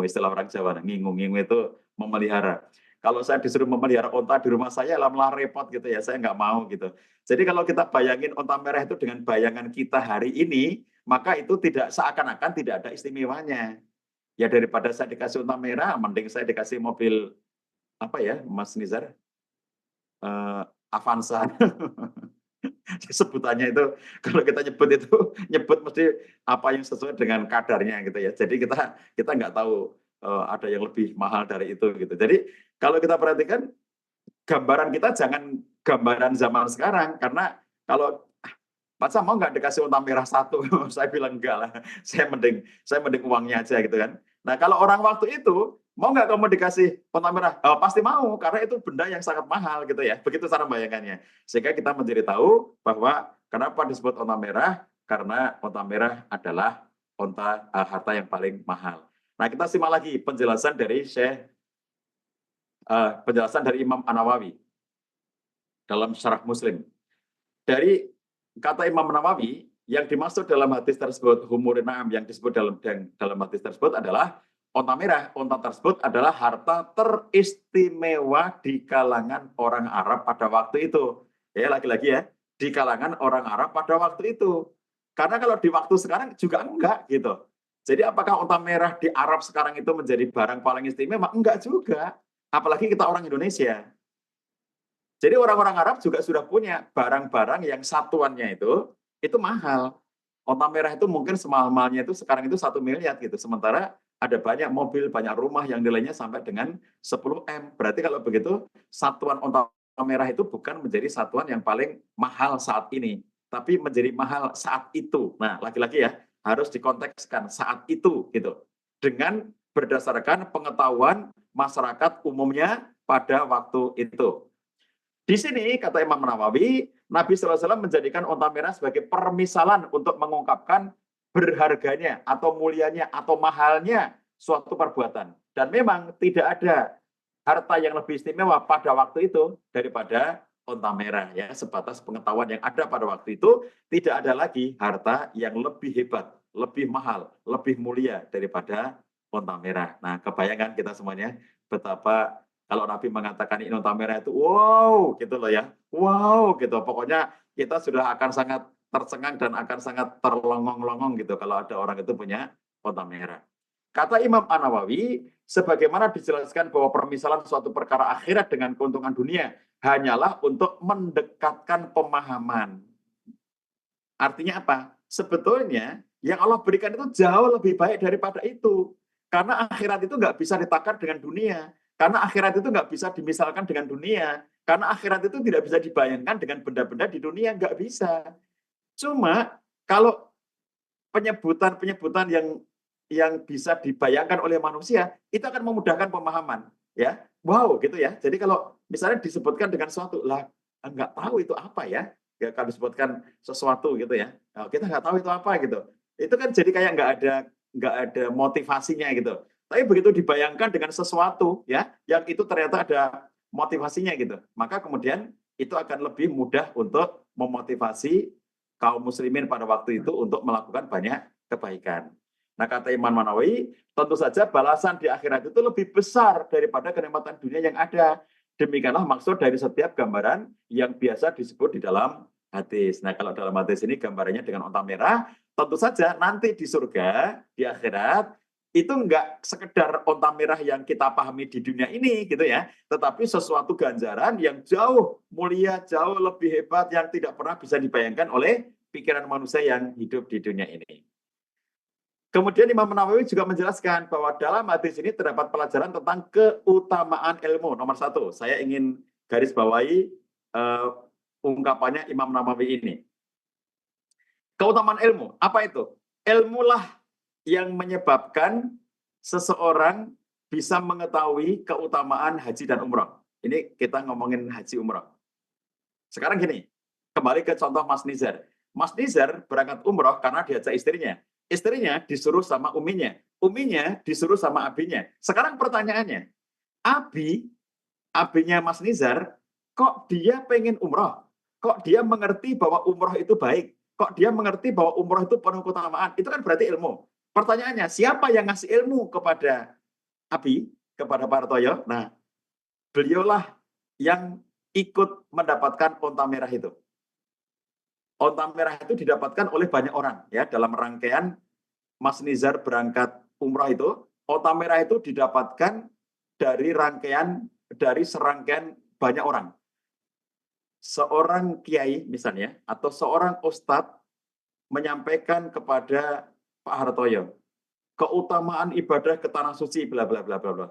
istilah orang Jawa, ngingu itu memelihara. Kalau saya disuruh memelihara onta di rumah saya, malah repot gitu ya, saya nggak mau gitu. Jadi kalau kita bayangin onta merah itu dengan bayangan kita hari ini, maka itu tidak seakan-akan tidak ada istimewanya. Ya daripada saya dikasih unta merah, mending saya dikasih mobil apa ya, Mas Nizar? Avanza. Sebutannya itu kalau kita nyebut mesti apa yang sesuai dengan kadarnya gitu ya. Jadi kita nggak tahu ada yang lebih mahal dari itu gitu. Jadi kalau kita perhatikan gambaran kita jangan gambaran zaman sekarang, karena kalau Pak Sam mau nggak dikasih unta merah satu? Saya bilang enggak lah. Saya mending uangnya aja gitu kan. Nah kalau orang waktu itu mau nggak kamu dikasih unta merah? Oh, pasti mau, karena itu benda yang sangat mahal gitu ya. Begitu cara membayangkannya. Sehingga kita menjadi tahu bahwa kenapa disebut unta merah, karena unta merah adalah harta yang paling mahal. Nah kita simak lagi penjelasan dari Imam An-Nawawi dalam Syarah Muslim. Dari kata Imam Nawawi, yang dimaksud dalam hadis tersebut humurin na'am, yang disebut dalam hadis tersebut adalah unta merah. Unta tersebut adalah harta teristimewa di kalangan orang Arab pada waktu itu. Ya, lagi-lagi ya, di kalangan orang Arab pada waktu itu. Karena kalau di waktu sekarang juga enggak gitu. Jadi apakah unta merah di Arab sekarang itu menjadi barang paling istimewa? Enggak juga. Apalagi kita orang Indonesia. Jadi orang-orang Arab juga sudah punya barang-barang yang satuannya itu mahal. Unta merah itu mungkin semahal-mahalnya itu sekarang itu 1 miliar gitu. Sementara ada banyak mobil, banyak rumah yang nilainya sampai dengan 10 M. Berarti kalau begitu satuan unta merah itu bukan menjadi satuan yang paling mahal saat ini, tapi menjadi mahal saat itu. Nah, lagi-lagi ya, harus dikontekskan saat itu gitu. Dengan berdasarkan pengetahuan masyarakat umumnya pada waktu itu. Di sini, kata Imam Nawawi, Nabi SAW menjadikan unta merah sebagai permisalan untuk mengungkapkan berharganya atau mulianya atau mahalnya suatu perbuatan. Dan memang tidak ada harta yang lebih istimewa pada waktu itu daripada onta merah, ya. Sebatas pengetahuan yang ada pada waktu itu, tidak ada lagi harta yang lebih hebat, lebih mahal, lebih mulia daripada onta merah. Nah, kebayangkan kita semuanya betapa kalau Nabi mengatakan ini onta merah itu wow gitu loh ya, wow gitu. Pokoknya kita sudah akan sangat tercengang dan akan sangat terlongong-longong gitu kalau ada orang itu punya onta merah. Kata Imam An-Nawawi, sebagaimana dijelaskan bahwa permisalan suatu perkara akhirat dengan keuntungan dunia hanyalah untuk mendekatkan pemahaman. Artinya apa? Sebetulnya yang Allah berikan itu jauh lebih baik daripada itu. Karena akhirat itu nggak bisa ditakar dengan dunia. Karena akhirat itu nggak bisa dimisalkan dengan dunia. Karena akhirat itu tidak bisa dibayangkan dengan benda-benda di dunia, nggak bisa. Cuma kalau penyebutan-penyebutan yang bisa dibayangkan oleh manusia, itu akan memudahkan pemahaman. Ya, wow gitu ya. Jadi kalau misalnya disebutkan dengan suatu, lah nggak tahu itu apa ya. Ya kalau disebutkan sesuatu gitu ya, nah, kita nggak tahu itu apa gitu. Itu kan jadi kayak nggak ada motivasinya gitu. Tapi begitu dibayangkan dengan sesuatu ya, yang itu ternyata ada motivasinya gitu, maka kemudian itu akan lebih mudah untuk memotivasi kaum muslimin pada waktu itu untuk melakukan banyak kebaikan. Nah, kata Imam An-Nawawi, tentu saja balasan di akhirat itu lebih besar daripada kenikmatan dunia yang ada. Demikianlah maksud dari setiap gambaran yang biasa disebut di dalam hadis. Nah, kalau dalam hadis ini gambarannya dengan onta merah, tentu saja nanti di surga, di akhirat, itu enggak sekedar onta merah yang kita pahami di dunia ini, gitu ya, tetapi sesuatu ganjaran yang jauh mulia, jauh lebih hebat, yang tidak pernah bisa dibayangkan oleh pikiran manusia yang hidup di dunia ini. Kemudian Imam Nawawi juga menjelaskan bahwa dalam hadis ini terdapat pelajaran tentang keutamaan ilmu. Nomor 1, saya ingin garis bawahi ungkapannya Imam Nawawi ini. Keutamaan ilmu, apa itu? Ilmulah yang menyebabkan seseorang bisa mengetahui keutamaan haji dan umroh. Ini kita ngomongin haji umroh. Sekarang gini, kembali ke contoh Mas Nizar. Mas Nizar berangkat umroh karena diajak istrinya. Istrinya disuruh sama uminya. Uminya disuruh sama abinya. Sekarang pertanyaannya, abinya Mas Nizar, kok dia pengen umroh? Kok dia mengerti bahwa umroh itu baik? Kok dia mengerti bahwa umroh itu penuh keutamaan? Itu kan berarti ilmu. Pertanyaannya, siapa yang ngasih ilmu kepada Abi, kepada Pak Hartoyo? Nah, beliaulah yang ikut mendapatkan onta merah itu. Onta merah itu didapatkan oleh banyak orang ya dalam rangkaian Mas Nizar berangkat umrah itu. Onta merah itu didapatkan dari serangkaian banyak orang. Seorang kiai misalnya atau seorang ustadz menyampaikan kepada Pak Hartoyo keutamaan ibadah ke tanah suci bla bla bla bla bla.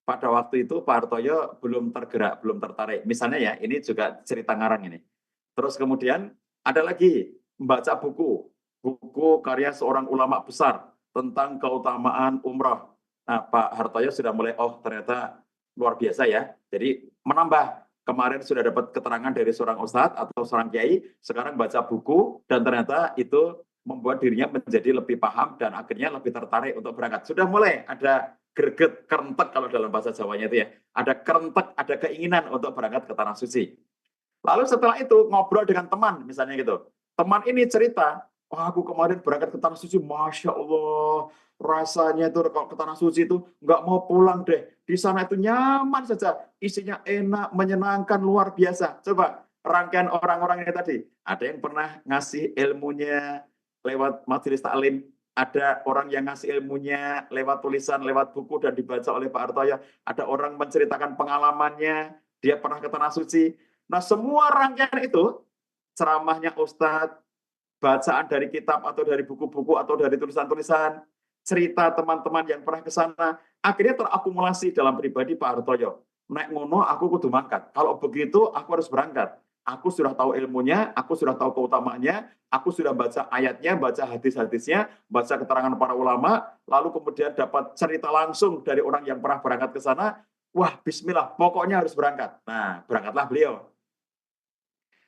Pada waktu itu Pak Hartoyo belum tergerak, belum tertarik. Misalnya ya, ini juga cerita ngarang ini. Terus kemudian ada lagi membaca buku karya seorang ulama besar tentang keutamaan umroh. Nah, Pak Hartoyo sudah mulai, oh ternyata luar biasa ya. Jadi menambah, kemarin sudah dapat keterangan dari seorang ustadz atau seorang kiai, sekarang baca buku dan ternyata itu membuat dirinya menjadi lebih paham dan akhirnya lebih tertarik untuk berangkat. Sudah mulai ada greget, kerentek kalau dalam bahasa Jawanya itu ya. Ada kerentek, ada keinginan untuk berangkat ke tanah suci. Lalu setelah itu ngobrol dengan teman misalnya gitu. Teman ini cerita, wah aku kemarin berangkat ke tanah suci, Masya Allah, rasanya itu kalau ke tanah suci itu nggak mau pulang deh. Di sana itu nyaman saja, isinya enak, menyenangkan, luar biasa. Coba rangkaian orang-orang ini tadi, ada yang pernah ngasih ilmunya lewat majelis taklim, ada orang yang ngasih ilmunya lewat tulisan, lewat buku dan dibaca oleh Pak Hartoyo, ada orang menceritakan pengalamannya, dia pernah ke tanah suci. Nah, semua rangkaian itu, ceramahnya Ustadz, bacaan dari kitab atau dari buku-buku atau dari tulisan-tulisan, cerita teman-teman yang pernah ke sana, akhirnya terakumulasi dalam pribadi Pak Hartoyo. Nek ngono aku kudu mangkat. Kalau begitu aku harus berangkat. Aku sudah tahu ilmunya, aku sudah tahu keutamaannya, aku sudah baca ayatnya, baca hadis-hadisnya, baca keterangan para ulama, lalu kemudian dapat cerita langsung dari orang yang pernah berangkat ke sana. Wah, bismillah, pokoknya harus berangkat. Nah, berangkatlah beliau.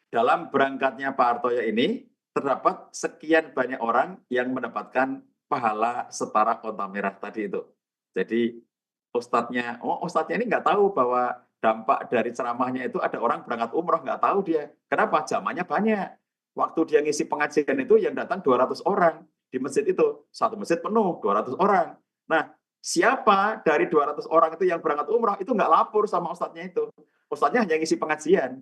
Dalam berangkatnya Pak Hartoyo ini, terdapat sekian banyak orang yang mendapatkan pahala setara onta merah tadi itu. Jadi ustadznya ini nggak tahu bahwa dampak dari ceramahnya itu ada orang berangkat umroh, nggak tahu dia. Kenapa? Jamaahnya banyak. Waktu dia ngisi pengajian itu yang datang 200 orang di masjid itu. Satu masjid penuh, 200 orang. Nah, siapa dari 200 orang itu yang berangkat umroh itu nggak lapor sama ustadznya itu. Ustadznya hanya ngisi pengajian.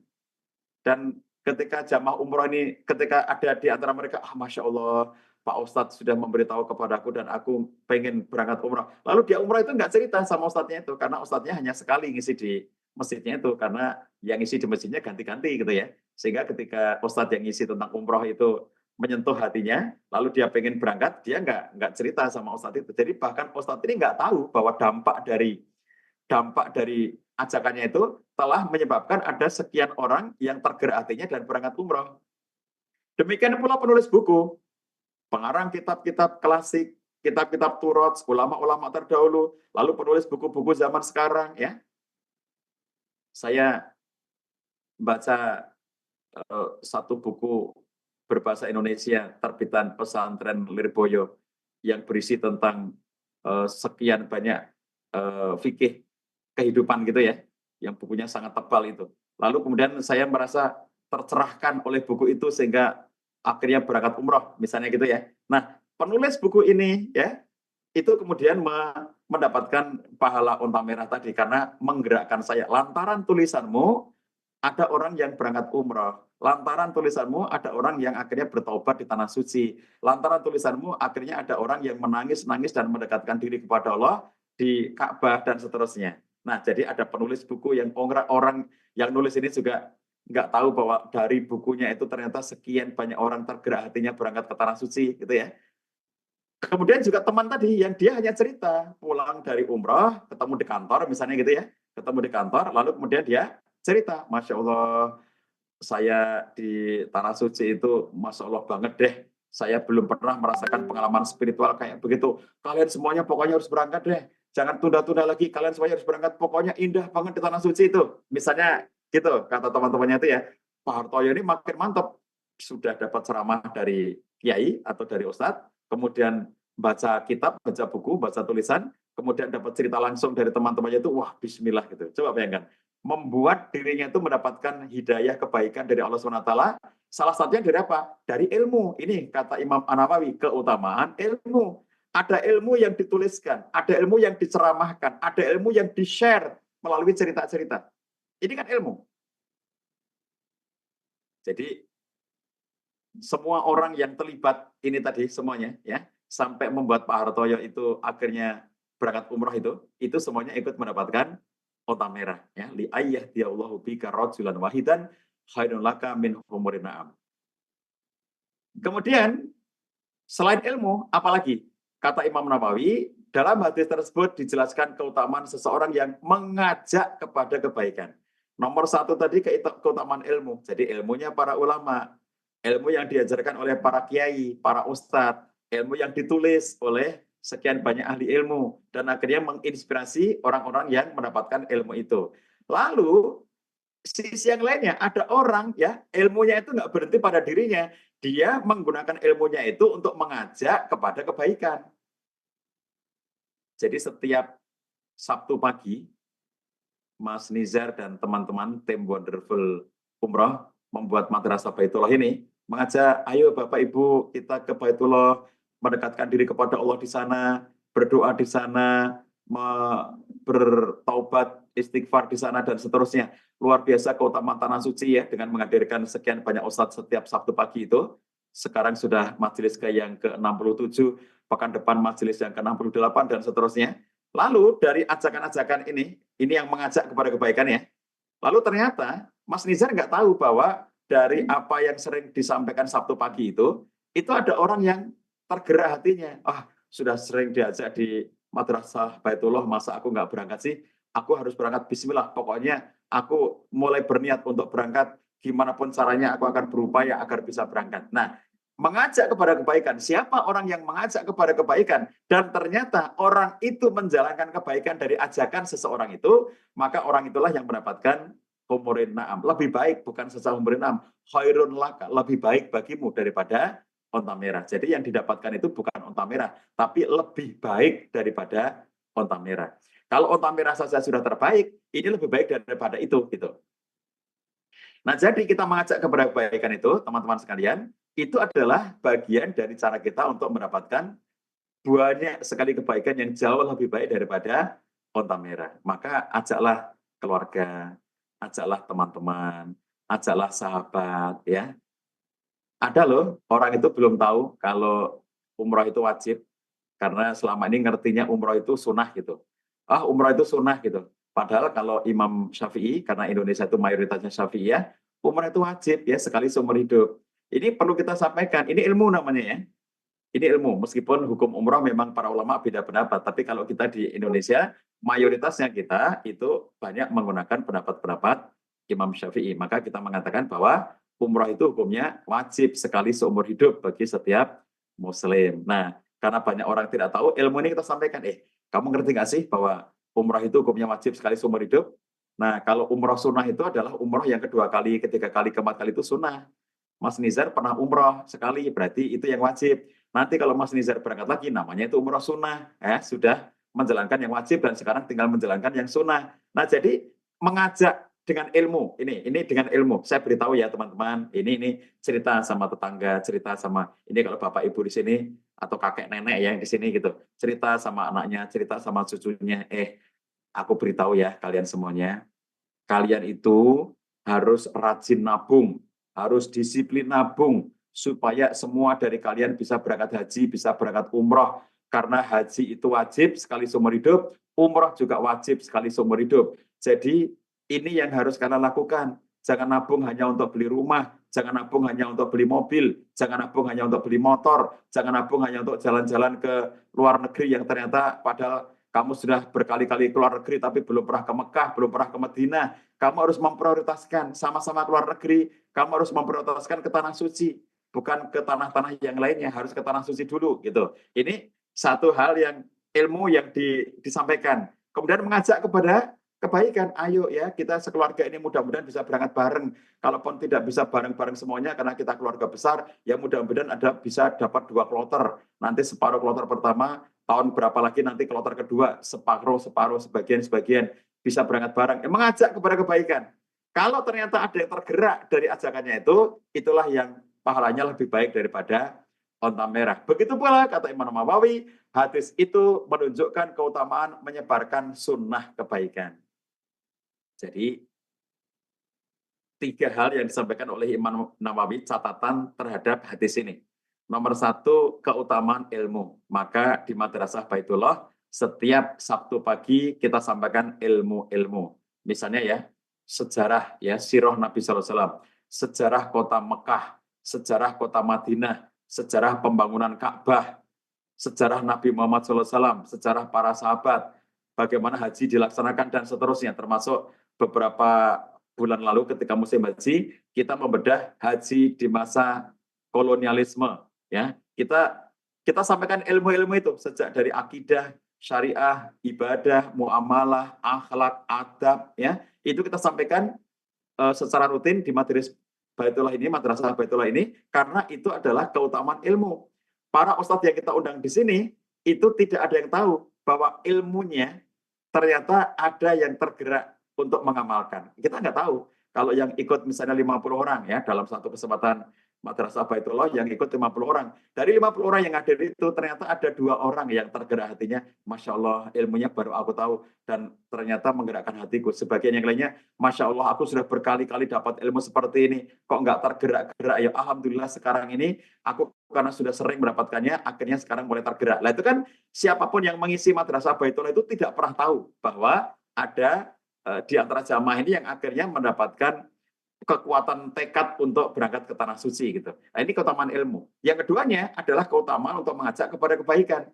Dan ketika jamaah umroh ini, ketika ada di antara mereka, Masya Allah, Pak Ustadz sudah memberitahu kepadaku dan aku pengen berangkat umroh. Lalu dia umroh itu nggak cerita sama ustadznya itu, karena ustadznya hanya sekali ngisi di masjidnya itu, karena yang ngisi di masjidnya ganti-ganti gitu ya. Sehingga ketika ustadz yang ngisi tentang umroh itu menyentuh hatinya, lalu dia pengen berangkat, dia nggak cerita sama ustadz itu. Jadi bahkan ustadz ini nggak tahu bahwa dampak dari ajakannya itu telah menyebabkan ada sekian orang yang tergerak hatinya dan berangkat umroh. Demikian pula penulis buku, pengarang kitab-kitab klasik, kitab-kitab Turat, ulama-ulama terdahulu, lalu penulis buku-buku zaman sekarang, ya. Saya baca satu buku berbahasa Indonesia terbitan Pesantren Lirboyo yang berisi tentang sekian banyak fikih kehidupan gitu ya, yang bukunya sangat tebal itu. Lalu kemudian saya merasa tercerahkan oleh buku itu sehingga akhirnya berangkat umroh, misalnya gitu ya. Nah, penulis buku ini ya, itu kemudian mendapatkan pahala onta merah tadi karena menggerakkan saya. Lantaran tulisanmu, ada orang yang berangkat umroh. Lantaran tulisanmu, ada orang yang akhirnya bertaubat di tanah suci. Lantaran tulisanmu, akhirnya ada orang yang menangis-nangis dan mendekatkan diri kepada Allah di Ka'bah dan seterusnya. Nah, jadi ada penulis buku yang orang yang nulis ini juga nggak tahu bahwa dari bukunya itu ternyata sekian banyak orang tergerak hatinya berangkat ke tanah suci, gitu ya. Kemudian juga teman tadi yang dia hanya cerita pulang dari umroh, ketemu di kantor misalnya gitu ya, ketemu di kantor, lalu kemudian dia cerita, Masya Allah, saya di tanah suci itu, Masya Allah banget deh, saya belum pernah merasakan pengalaman spiritual kayak begitu. Kalian semuanya pokoknya harus berangkat deh, jangan tunda-tunda lagi, kalian semuanya harus berangkat, pokoknya indah banget di tanah suci itu. Misalnya gitu, kata teman-temannya itu ya, Pak Hartoyo ini makin mantap, sudah dapat ceramah dari kiai atau dari ustadz, kemudian baca kitab, baca buku, baca tulisan, kemudian dapat cerita langsung dari teman-temannya itu, wah bismillah gitu. Coba bayangkan, membuat dirinya itu mendapatkan hidayah kebaikan dari Allah SWT, salah satunya dari apa? Dari ilmu. Ini kata Imam An-Nawawi, keutamaan ilmu. Ada ilmu yang dituliskan, ada ilmu yang diceramahkan, ada ilmu yang di-share melalui cerita-cerita. Ini kan ilmu. Jadi, semua orang yang terlibat ini tadi semuanya ya, sampai membuat Pak Hartoyo itu akhirnya berangkat umroh itu semuanya ikut mendapatkan onta merah ya, li ayyahdiyallahu bika rajulan wahidan khairun laka min humurin na'am. Kemudian selain ilmu apalagi? Kata Imam Nawawi, dalam hadis tersebut dijelaskan keutamaan seseorang yang mengajak kepada kebaikan. Nomor satu tadi keutamaan ilmu. Jadi ilmunya para ulama, ilmu yang diajarkan oleh para kiai, para ustadz, ilmu yang ditulis oleh sekian banyak ahli ilmu, dan akhirnya menginspirasi orang-orang yang mendapatkan ilmu itu. Lalu, sisi yang lainnya, ada orang ya ilmunya itu nggak berhenti pada dirinya, dia menggunakan ilmunya itu untuk mengajak kepada kebaikan. Jadi setiap Sabtu pagi, Mas Nizar dan teman-teman tim Wonderful Umroh membuat Madrasah Baitullah ini, mengajak, ayo Bapak Ibu kita ke Baitullah, mendekatkan diri kepada Allah di sana, berdoa di sana, bertaubat, istighfar di sana, dan seterusnya. Luar biasa keutamaan tanah suci ya, dengan menghadirkan sekian banyak ustadz setiap Sabtu pagi itu. Sekarang sudah majelis yang ke-67, pekan depan majelis yang ke-68, dan seterusnya. Lalu dari ajakan-ajakan ini yang mengajak kepada kebaikan ya. Lalu ternyata Mas Nizar nggak tahu bahwa dari apa yang sering disampaikan Sabtu pagi itu ada orang yang tergerak hatinya. Sudah sering diajak di Madrasah Baitullah, masa aku nggak berangkat sih? Aku harus berangkat, bismillah. Pokoknya aku mulai berniat untuk berangkat, gimana pun caranya aku akan berupaya agar bisa berangkat. Nah, mengajak kepada kebaikan. Siapa orang yang mengajak kepada kebaikan? Dan ternyata orang itu menjalankan kebaikan dari ajakan seseorang itu, maka orang itulah yang mendapatkan humurin na'am. Lebih baik bukan sesa humurin na'am. Khairun laka, lebih baik bagimu daripada onta merah. Jadi yang didapatkan itu bukan onta merah, tapi lebih baik daripada onta merah. Kalau onta merah saja sudah terbaik, ini lebih baik daripada itu, gitu. Nah, jadi kita mengajak kepada kebaikan itu, teman-teman sekalian, itu adalah bagian dari cara kita untuk mendapatkan banyak sekali kebaikan yang jauh lebih baik daripada onta merah. Maka ajaklah keluarga, ajaklah teman-teman, ajaklah sahabat, ya. Ada loh, orang itu belum tahu kalau umroh itu wajib, karena selama ini ngertinya umroh itu sunnah gitu. Ah, umroh itu sunnah gitu. Padahal kalau Imam Syafi'i, karena Indonesia itu mayoritasnya Syafi'iyah, umroh itu wajib ya, sekali seumur hidup. Ini perlu kita sampaikan, ini ilmu namanya ya. Ini ilmu, meskipun hukum umroh memang para ulama beda pendapat, tapi kalau kita di Indonesia, mayoritasnya kita itu banyak menggunakan pendapat-pendapat Imam Syafi'i. Maka kita mengatakan bahwa umroh itu hukumnya wajib sekali seumur hidup bagi setiap muslim. Nah, karena banyak orang tidak tahu, ilmu ini kita sampaikan, kamu ngerti nggak sih bahwa umroh itu hukumnya wajib sekali seumur hidup? Nah, kalau umroh sunnah itu adalah umroh yang kedua kali, ketiga kali, keempat kali itu sunnah. Mas Nizar pernah umroh sekali, berarti itu yang wajib. Nanti kalau Mas Nizar berangkat lagi, namanya itu umroh sunnah. Sudah menjalankan yang wajib dan sekarang tinggal menjalankan yang sunnah. Nah, jadi mengajak dengan ilmu, ini dengan ilmu. Saya beritahu ya teman-teman, ini cerita sama tetangga, cerita sama, ini kalau bapak ibu di sini, atau kakek nenek yang di sini gitu, cerita sama anaknya, cerita sama cucunya, aku beritahu ya kalian semuanya, kalian itu harus rajin nabung, harus disiplin nabung, supaya semua dari kalian bisa berangkat haji, bisa berangkat umroh. Karena haji itu wajib sekali seumur hidup, umroh juga wajib sekali seumur hidup. Jadi ini yang harus kalian lakukan. Jangan nabung hanya untuk beli rumah, jangan nabung hanya untuk beli mobil, jangan nabung hanya untuk beli motor, jangan nabung hanya untuk jalan-jalan ke luar negeri yang ternyata padahal kamu sudah berkali-kali keluar negeri tapi belum pernah ke Mekah, belum pernah ke Madinah. Kamu harus memprioritaskan sama-sama keluar negeri, kamu harus memprioritaskan ke tanah suci, bukan ke tanah-tanah yang lainnya, harus ke tanah suci dulu gitu. Ini satu hal yang ilmu yang disampaikan. Kemudian mengajak kepada kebaikan, ayo ya kita sekeluarga ini mudah-mudahan bisa berangkat bareng. Kalaupun tidak bisa bareng-bareng semuanya karena kita keluarga besar, ya mudah-mudahan bisa dapat 2 kloter. Nanti separuh kloter pertama, tahun berapa lagi nanti kloter kedua, separuh, sebagian bisa berangkat bareng. Mengajak kepada kebaikan. Kalau ternyata ada yang tergerak dari ajakannya itu, itulah yang pahalanya lebih baik daripada onta merah. Begitu pula kata Imam Nawawi, hadis itu menunjukkan keutamaan menyebarkan sunnah kebaikan. Jadi 3 hal yang disampaikan oleh Imam Nawawi catatan terhadap hadis ini. Nomor 1, keutamaan ilmu. Maka di Madrasah Baitullah setiap Sabtu pagi kita sampaikan ilmu-ilmu. Misalnya ya, sejarah ya sirah Nabi SAW, sejarah kota Mekah, sejarah kota Madinah, sejarah pembangunan Ka'bah, sejarah Nabi Muhammad SAW, sejarah para sahabat, bagaimana haji dilaksanakan dan seterusnya, termasuk beberapa bulan lalu ketika musim haji, kita membedah haji di masa kolonialisme. Ya, kita sampaikan ilmu-ilmu itu sejak dari akidah, syariah, ibadah, muamalah, akhlak, adab. Ya, itu kita sampaikan secara rutin di Madrasah Baitullah ini, karena itu adalah keutamaan ilmu. Para ustadz yang kita undang di sini itu tidak ada yang tahu bahwa ilmunya ternyata ada yang tergerak untuk mengamalkan. Kita nggak tahu. Kalau yang ikut misalnya 50 orang ya dalam satu kesempatan Madrasah Baitullah yang ikut 50 orang. Dari 50 orang yang hadir itu ternyata ada 2 orang yang tergerak hatinya. Masya Allah ilmunya baru aku tahu dan ternyata menggerakkan hatiku. Sebagian yang lainnya, Masya Allah aku sudah berkali-kali dapat ilmu seperti ini. Kok nggak tergerak-gerak? Ya Alhamdulillah sekarang ini aku karena sudah sering mendapatkannya, akhirnya sekarang mulai tergerak. Nah itu kan siapapun yang mengisi Madrasah Baitullah itu tidak pernah tahu bahwa ada di antara jamaah ini yang akhirnya mendapatkan kekuatan tekad untuk berangkat ke tanah suci gitu. Nah, ini keutamaan ilmu. Yang keduanya adalah keutamaan untuk mengajak kepada kebaikan.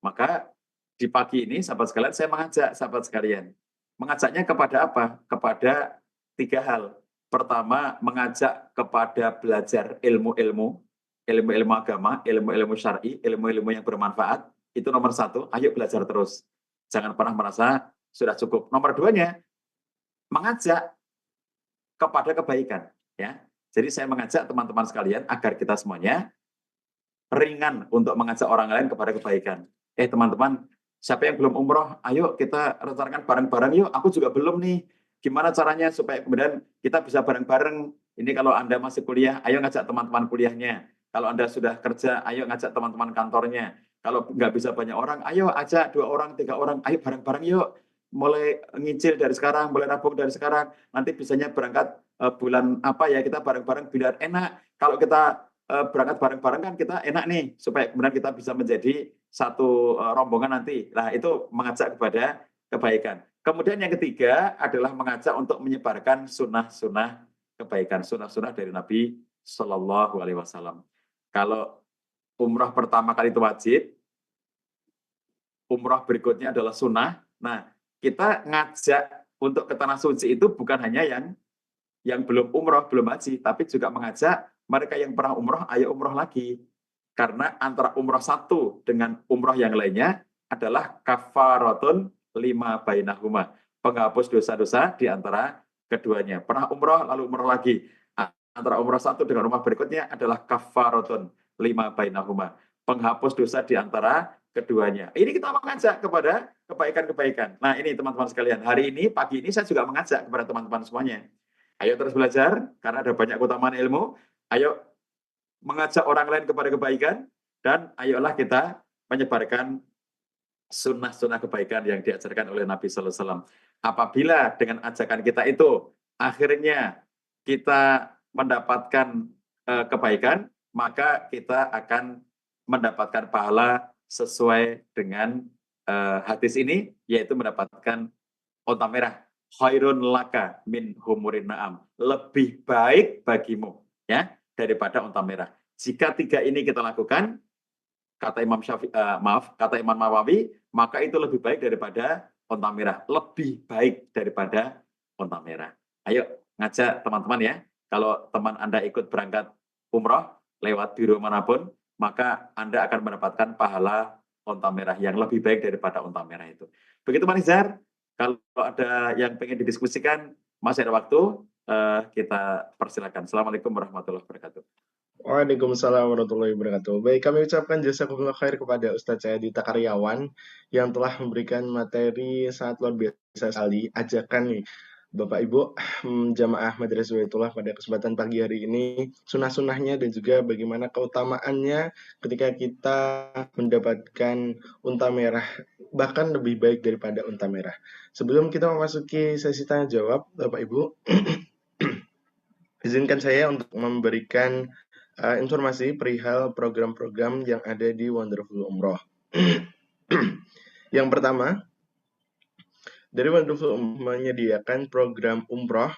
Maka di pagi ini sahabat sekalian saya mengajak sahabat sekalian. Mengajaknya kepada apa? Kepada 3 hal. Pertama, mengajak kepada belajar ilmu-ilmu agama, ilmu-ilmu syar'i, ilmu-ilmu yang bermanfaat. Itu nomor 1. Ayo belajar terus. Jangan pernah merasa sudah cukup. Nomor 2-nya, mengajak kepada kebaikan, ya. Jadi saya mengajak teman-teman sekalian agar kita semuanya ringan untuk mengajak orang lain kepada kebaikan. Teman-teman, siapa yang belum umroh, ayo kita rencanakan bareng-bareng yuk. Aku juga belum nih. Gimana caranya supaya kemudian kita bisa bareng-bareng? Ini kalau Anda masih kuliah, ayo ngajak teman-teman kuliahnya. Kalau Anda sudah kerja, ayo ngajak teman-teman kantornya. Kalau nggak bisa banyak orang, ayo ajak 2 orang, 3 orang, ayo bareng-bareng yuk. Mulai nyicil dari sekarang, mulai nabung dari sekarang. Nanti bisanya berangkat bulan apa ya, kita bareng-bareng biar enak. Kalau kita berangkat bareng-bareng kan kita enak nih, supaya kemudian kita bisa menjadi satu rombongan nanti. Nah, itu mengajak kepada kebaikan. Kemudian yang ketiga adalah mengajak untuk menyebarkan sunnah-sunnah kebaikan, sunnah-sunnah dari Nabi Shallallahu Alaihi Wasallam. Kalau umroh pertama kali itu wajib, umroh berikutnya adalah sunnah. Nah, kita ngajak untuk ke tanah suci itu bukan hanya yang belum umroh, belum haji, tapi juga mengajak mereka yang pernah umroh, ayo umroh lagi. Karena antara umroh satu dengan umroh yang lainnya adalah kafaratun lima bainahuma, penghapus dosa-dosa di antara keduanya. Pernah umroh, lalu umroh lagi. Antara umroh satu dengan umroh berikutnya adalah kafaratun lima bainahuma, penghapus dosa di antara keduanya. Ini kita mengajak kepada kebaikan-kebaikan. Nah ini teman-teman sekalian, hari ini, pagi ini saya juga mengajak kepada teman-teman semuanya. Ayo terus belajar, karena ada banyak keutamaan ilmu. Ayo mengajak orang lain kepada kebaikan, dan ayolah kita menyebarkan sunnah-sunnah kebaikan yang diajarkan oleh Nabi Sallallahu Alaihi Wasallam. Apabila dengan ajakan kita itu, akhirnya kita mendapatkan kebaikan, maka kita akan mendapatkan pahala sesuai dengan hadis ini, yaitu mendapatkan onta merah. Khairun laka min humurin na'am. Lebih baik bagimu, ya, daripada onta merah. Jika 3 ini kita lakukan, kata Imam Nawawi, maka itu lebih baik daripada onta merah. Lebih baik daripada onta merah. Ayo ngajak teman-teman ya. Kalau teman Anda ikut berangkat umroh lewat biro manapun, maka Anda akan mendapatkan pahala onta merah yang lebih baik daripada onta merah itu. Begitu Mas Nizar. Kalau ada yang pengen didiskusikan, masih ada waktu, kita persilakan. Assalamualaikum warahmatullahi wabarakatuh. Waalaikumsalam warahmatullahi wabarakatuh. Baik, kami ucapkan jazakumullah khair kepada Ustadz Jayadi Takaryawan yang telah memberikan materi sangat luar biasa sekali, ajakan nih Bapak Ibu jamaah Madrasah Wilayatullah pada kesempatan pagi hari ini, sunnah-sunnahnya dan juga bagaimana keutamaannya ketika kita mendapatkan unta merah, bahkan lebih baik daripada unta merah. Sebelum kita memasuki sesi tanya jawab, Bapak Ibu, izinkan saya untuk memberikan informasi perihal program-program yang ada di Wonderful Umroh. Yang pertama, dari Wonderful Umroh menyediakan program umroh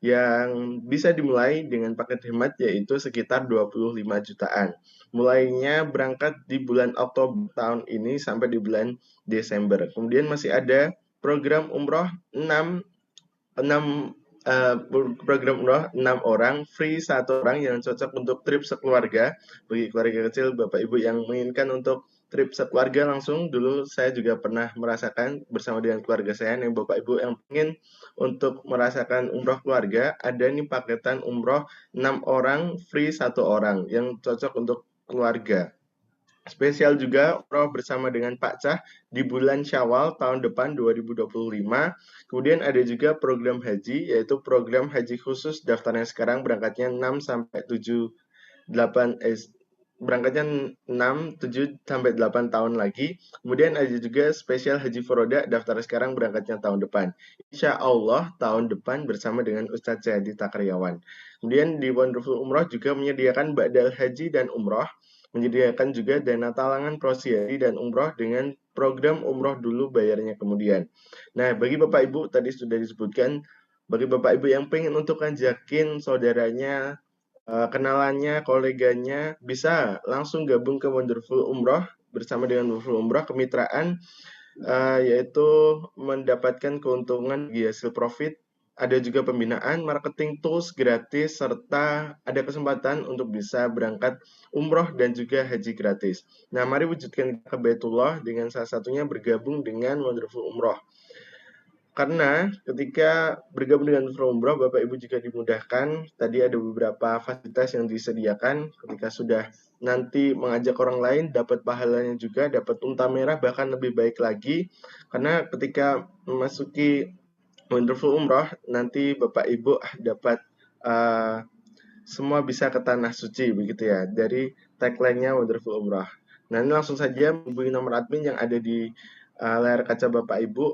yang bisa dimulai dengan paket hemat yaitu sekitar 25 jutaan. Mulainya berangkat di bulan Oktober tahun ini sampai di bulan Desember. Kemudian masih ada program umroh 6 program umroh 6 orang, free 1 orang yang cocok untuk trip sekeluarga. Bagi keluarga kecil, Bapak Ibu yang menginginkan untuk trip sekeluarga langsung, dulu saya juga pernah merasakan bersama dengan keluarga saya, yang Bapak Ibu yang ingin untuk merasakan umroh keluarga, ada nih paketan umroh 6 orang, free 1 orang, yang cocok untuk keluarga. Spesial juga umroh bersama dengan Pak Cah di bulan Syawal tahun depan 2025. Kemudian ada juga program haji, yaitu program haji khusus, daftarnya sekarang berangkatnya 6 sampai 7 8 berangkatnya 6, 7 sampai 8 tahun lagi. Kemudian ada juga spesial haji furoda, daftar sekarang berangkatnya tahun depan. Insya Allah tahun depan bersama dengan Ustadz Jayadi Takaryawan. Kemudian di Wonderful Umroh juga menyediakan badal haji dan umroh, menyediakan juga dana talangan prosiadi dan umroh dengan program umroh dulu bayarnya kemudian. Nah, bagi Bapak Ibu tadi sudah disebutkan, bagi Bapak Ibu yang pengen untuk ngajakin saudaranya, kenalannya, koleganya, bisa langsung gabung ke Wonderful Umroh bersama dengan Wonderful Umroh, kemitraan, yaitu mendapatkan keuntungan di hasil profit. Ada juga pembinaan, marketing tools gratis, serta ada kesempatan untuk bisa berangkat umroh dan juga haji gratis. Nah, mari wujudkan ke Baitullah dengan salah satunya bergabung dengan Wonderful Umroh. Karena ketika bergabung dengan umroh, Bapak Ibu juga dimudahkan. Tadi ada beberapa fasilitas yang disediakan ketika sudah nanti mengajak orang lain, dapat pahalanya juga, dapat unta merah, bahkan lebih baik lagi. Karena ketika memasuki Wonderful Umroh, nanti Bapak Ibu dapat semua bisa ke Tanah Suci, begitu ya, dari tagline-nya Wonderful Umroh. Nah, ini langsung saja hubungi nomor admin yang ada di layar kaca Bapak Ibu,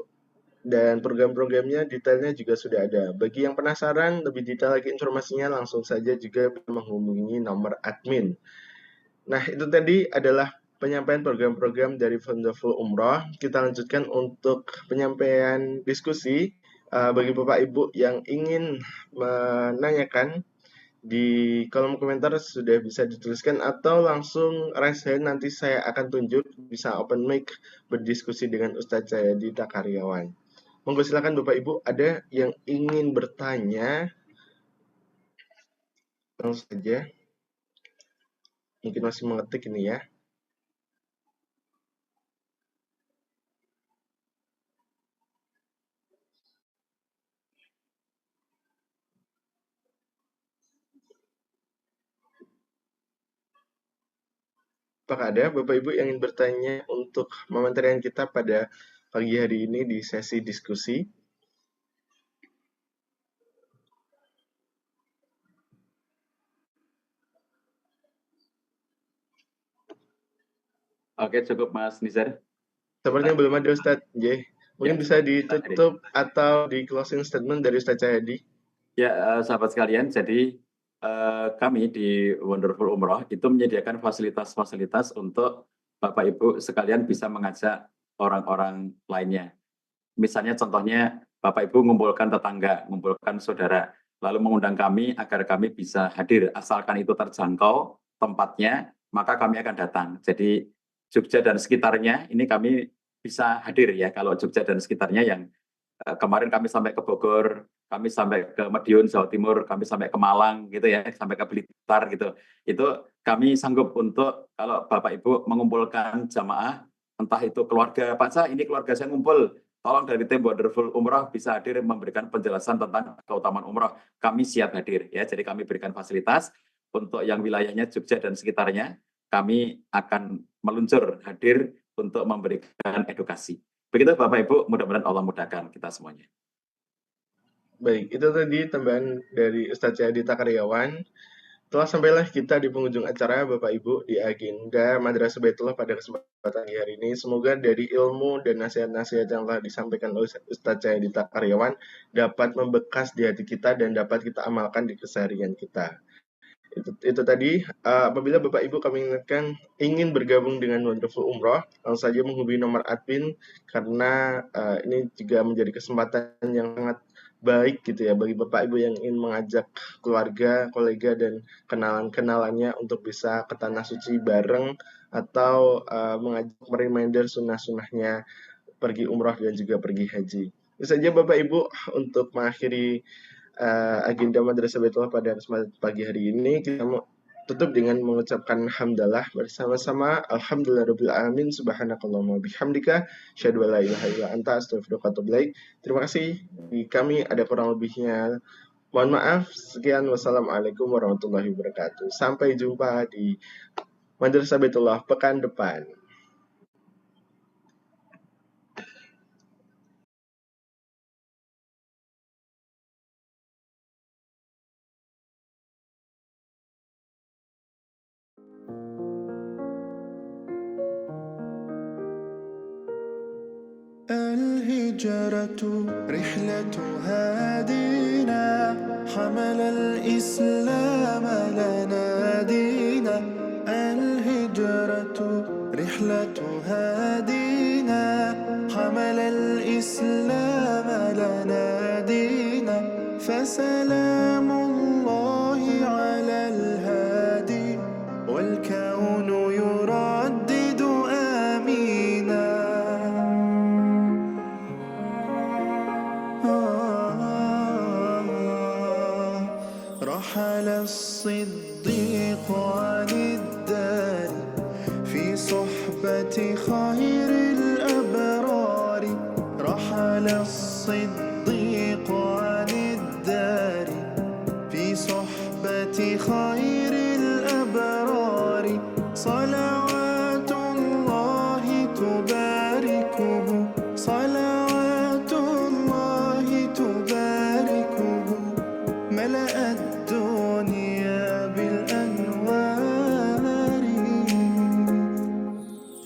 dan program-programnya detailnya juga sudah ada. Bagi yang penasaran lebih detail lagi informasinya, langsung saja juga menghubungi nomor admin. Nah, itu tadi adalah penyampaian program-program dari Wonderful Umroh. Kita lanjutkan untuk penyampaian diskusi. Bagi Bapak Ibu yang ingin menanyakan, di kolom komentar sudah bisa dituliskan atau langsung raise hand, nanti saya akan tunjuk, bisa open mic berdiskusi dengan Ustadz Jayadi Takaryawan. Monggo silakan Bapak Ibu, ada yang ingin bertanya? Langsung saja. Mungkin masih mengetik ini ya. Apakah ada Bapak Ibu yang ingin bertanya untuk pematerian kita pada pagi hari ini di sesi diskusi? Oke, cukup Mas Nizar. Sepertinya belum ada Ustadz. Mungkin Ya, bisa ditutup atau di closing statement dari Ustadz Jayadi. Ya, sahabat sekalian, jadi kami di Wonderful Umroh itu menyediakan fasilitas-fasilitas untuk Bapak Ibu sekalian bisa mengajak orang-orang lainnya. Misalnya contohnya Bapak Ibu mengumpulkan tetangga, mengumpulkan saudara, lalu mengundang kami agar kami bisa hadir. Asalkan itu terjangkau tempatnya, maka kami akan datang. Jadi Jogja dan sekitarnya ini kami bisa hadir ya. Kalau Jogja dan sekitarnya yang kemarin kami sampai ke Bogor, kami sampai ke Madiun, Jawa Timur, kami sampai ke Malang gitu ya, sampai ke Blitar gitu. Itu kami sanggup untuk kalau Bapak Ibu mengumpulkan jamaah, entah itu keluarga, Pak Sa, ini keluarga saya ngumpul, tolong dari tim Wonderful Umroh bisa hadir memberikan penjelasan tentang keutamaan umroh. Kami siap hadir ya, jadi kami berikan fasilitas untuk yang wilayahnya Jogja dan sekitarnya, kami akan meluncur hadir untuk memberikan edukasi. Begitu Bapak Ibu, mudah-mudahan Allah mudahkan kita semuanya. Baik, itu tadi tambahan dari Ustadz Jayadi Takaryawan. Telah sampailah kita di penghujung acara Bapak Ibu di agenda Madrasah Baitullah pada kesempatan hari ini. Semoga dari ilmu dan nasihat-nasihat yang telah disampaikan oleh Ustadz Jayadi Takaryawan dapat membekas di hati kita dan dapat kita amalkan di keseharian kita. Itu tadi, apabila Bapak Ibu kami ingatkan ingin bergabung dengan Wonderful Umroh, langsung saja menghubungi nomor admin karena ini juga menjadi kesempatan yang sangat baik gitu ya bagi Bapak Ibu yang ingin mengajak keluarga, kolega dan kenalan-kenalannya untuk bisa ke Tanah Suci bareng atau mengajak reminder sunnah-sunnahnya pergi umroh dan juga pergi haji. Itu saja Bapak Ibu untuk mengakhiri agenda Madrasah Baitullah pada kesempatan pagi hari ini. Kita mau tutup dengan mengucapkan hamdalah bersama-sama. Alhamdulillahirabbil alamin, subhanakallahumma bihamdika, asyhadu an la ilaha illa anta, astaghfiruka wa atubu ilaik. Terima kasih. Di kami ada kurang lebihnya. Mohon maaf. Sekian, wassalamualaikum warahmatullahi wabarakatuh. Sampai jumpa di Madrasah Baitullah pekan depan. الهجرة رحلة هادينا حمل الإسلام لنا دينا الهجرة رحلة هادينا حمل الإسلام لنا دينا فسلام الله على الهادي والكون يردد آمينا رحل الصديق عن الدار في صحبة خير الأبرار رحل الصديق الصديق عن الدار في صحبة خير الأبرار صلوات الله تباركه صلوات الله تباركه ملأ الدنيا بالأنوار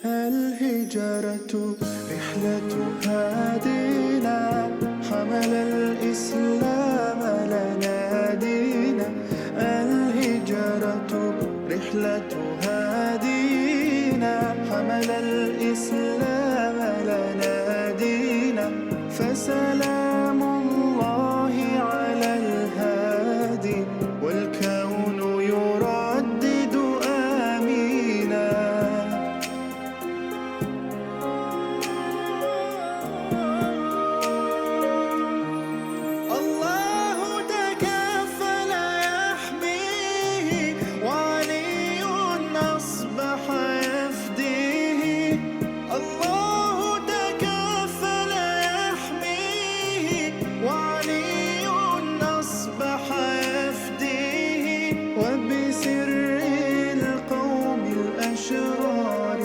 الهجرة رحلة هادينا حمل الإسلام لنا دينا الهجرة رحلة هادينا حمل الإسلام لنا دينا فسلام الله على الهادي والكون يردد آمينا الله تكفل يحميه وعلي أصبح يفديه الله تكفل يحميه وعلي أصبح يفديه وبسر القوم الأشرار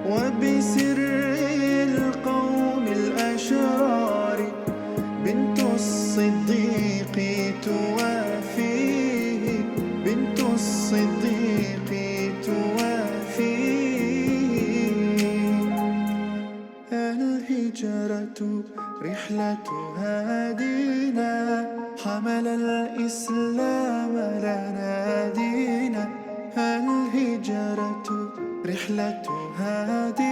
وبسر القوم الأشرار بنت الصديق توافيه بنت الصديق توافيه الهجرة رحلة هادينا حمل الإسلام لنا دينا الهجرة رحلة هادينا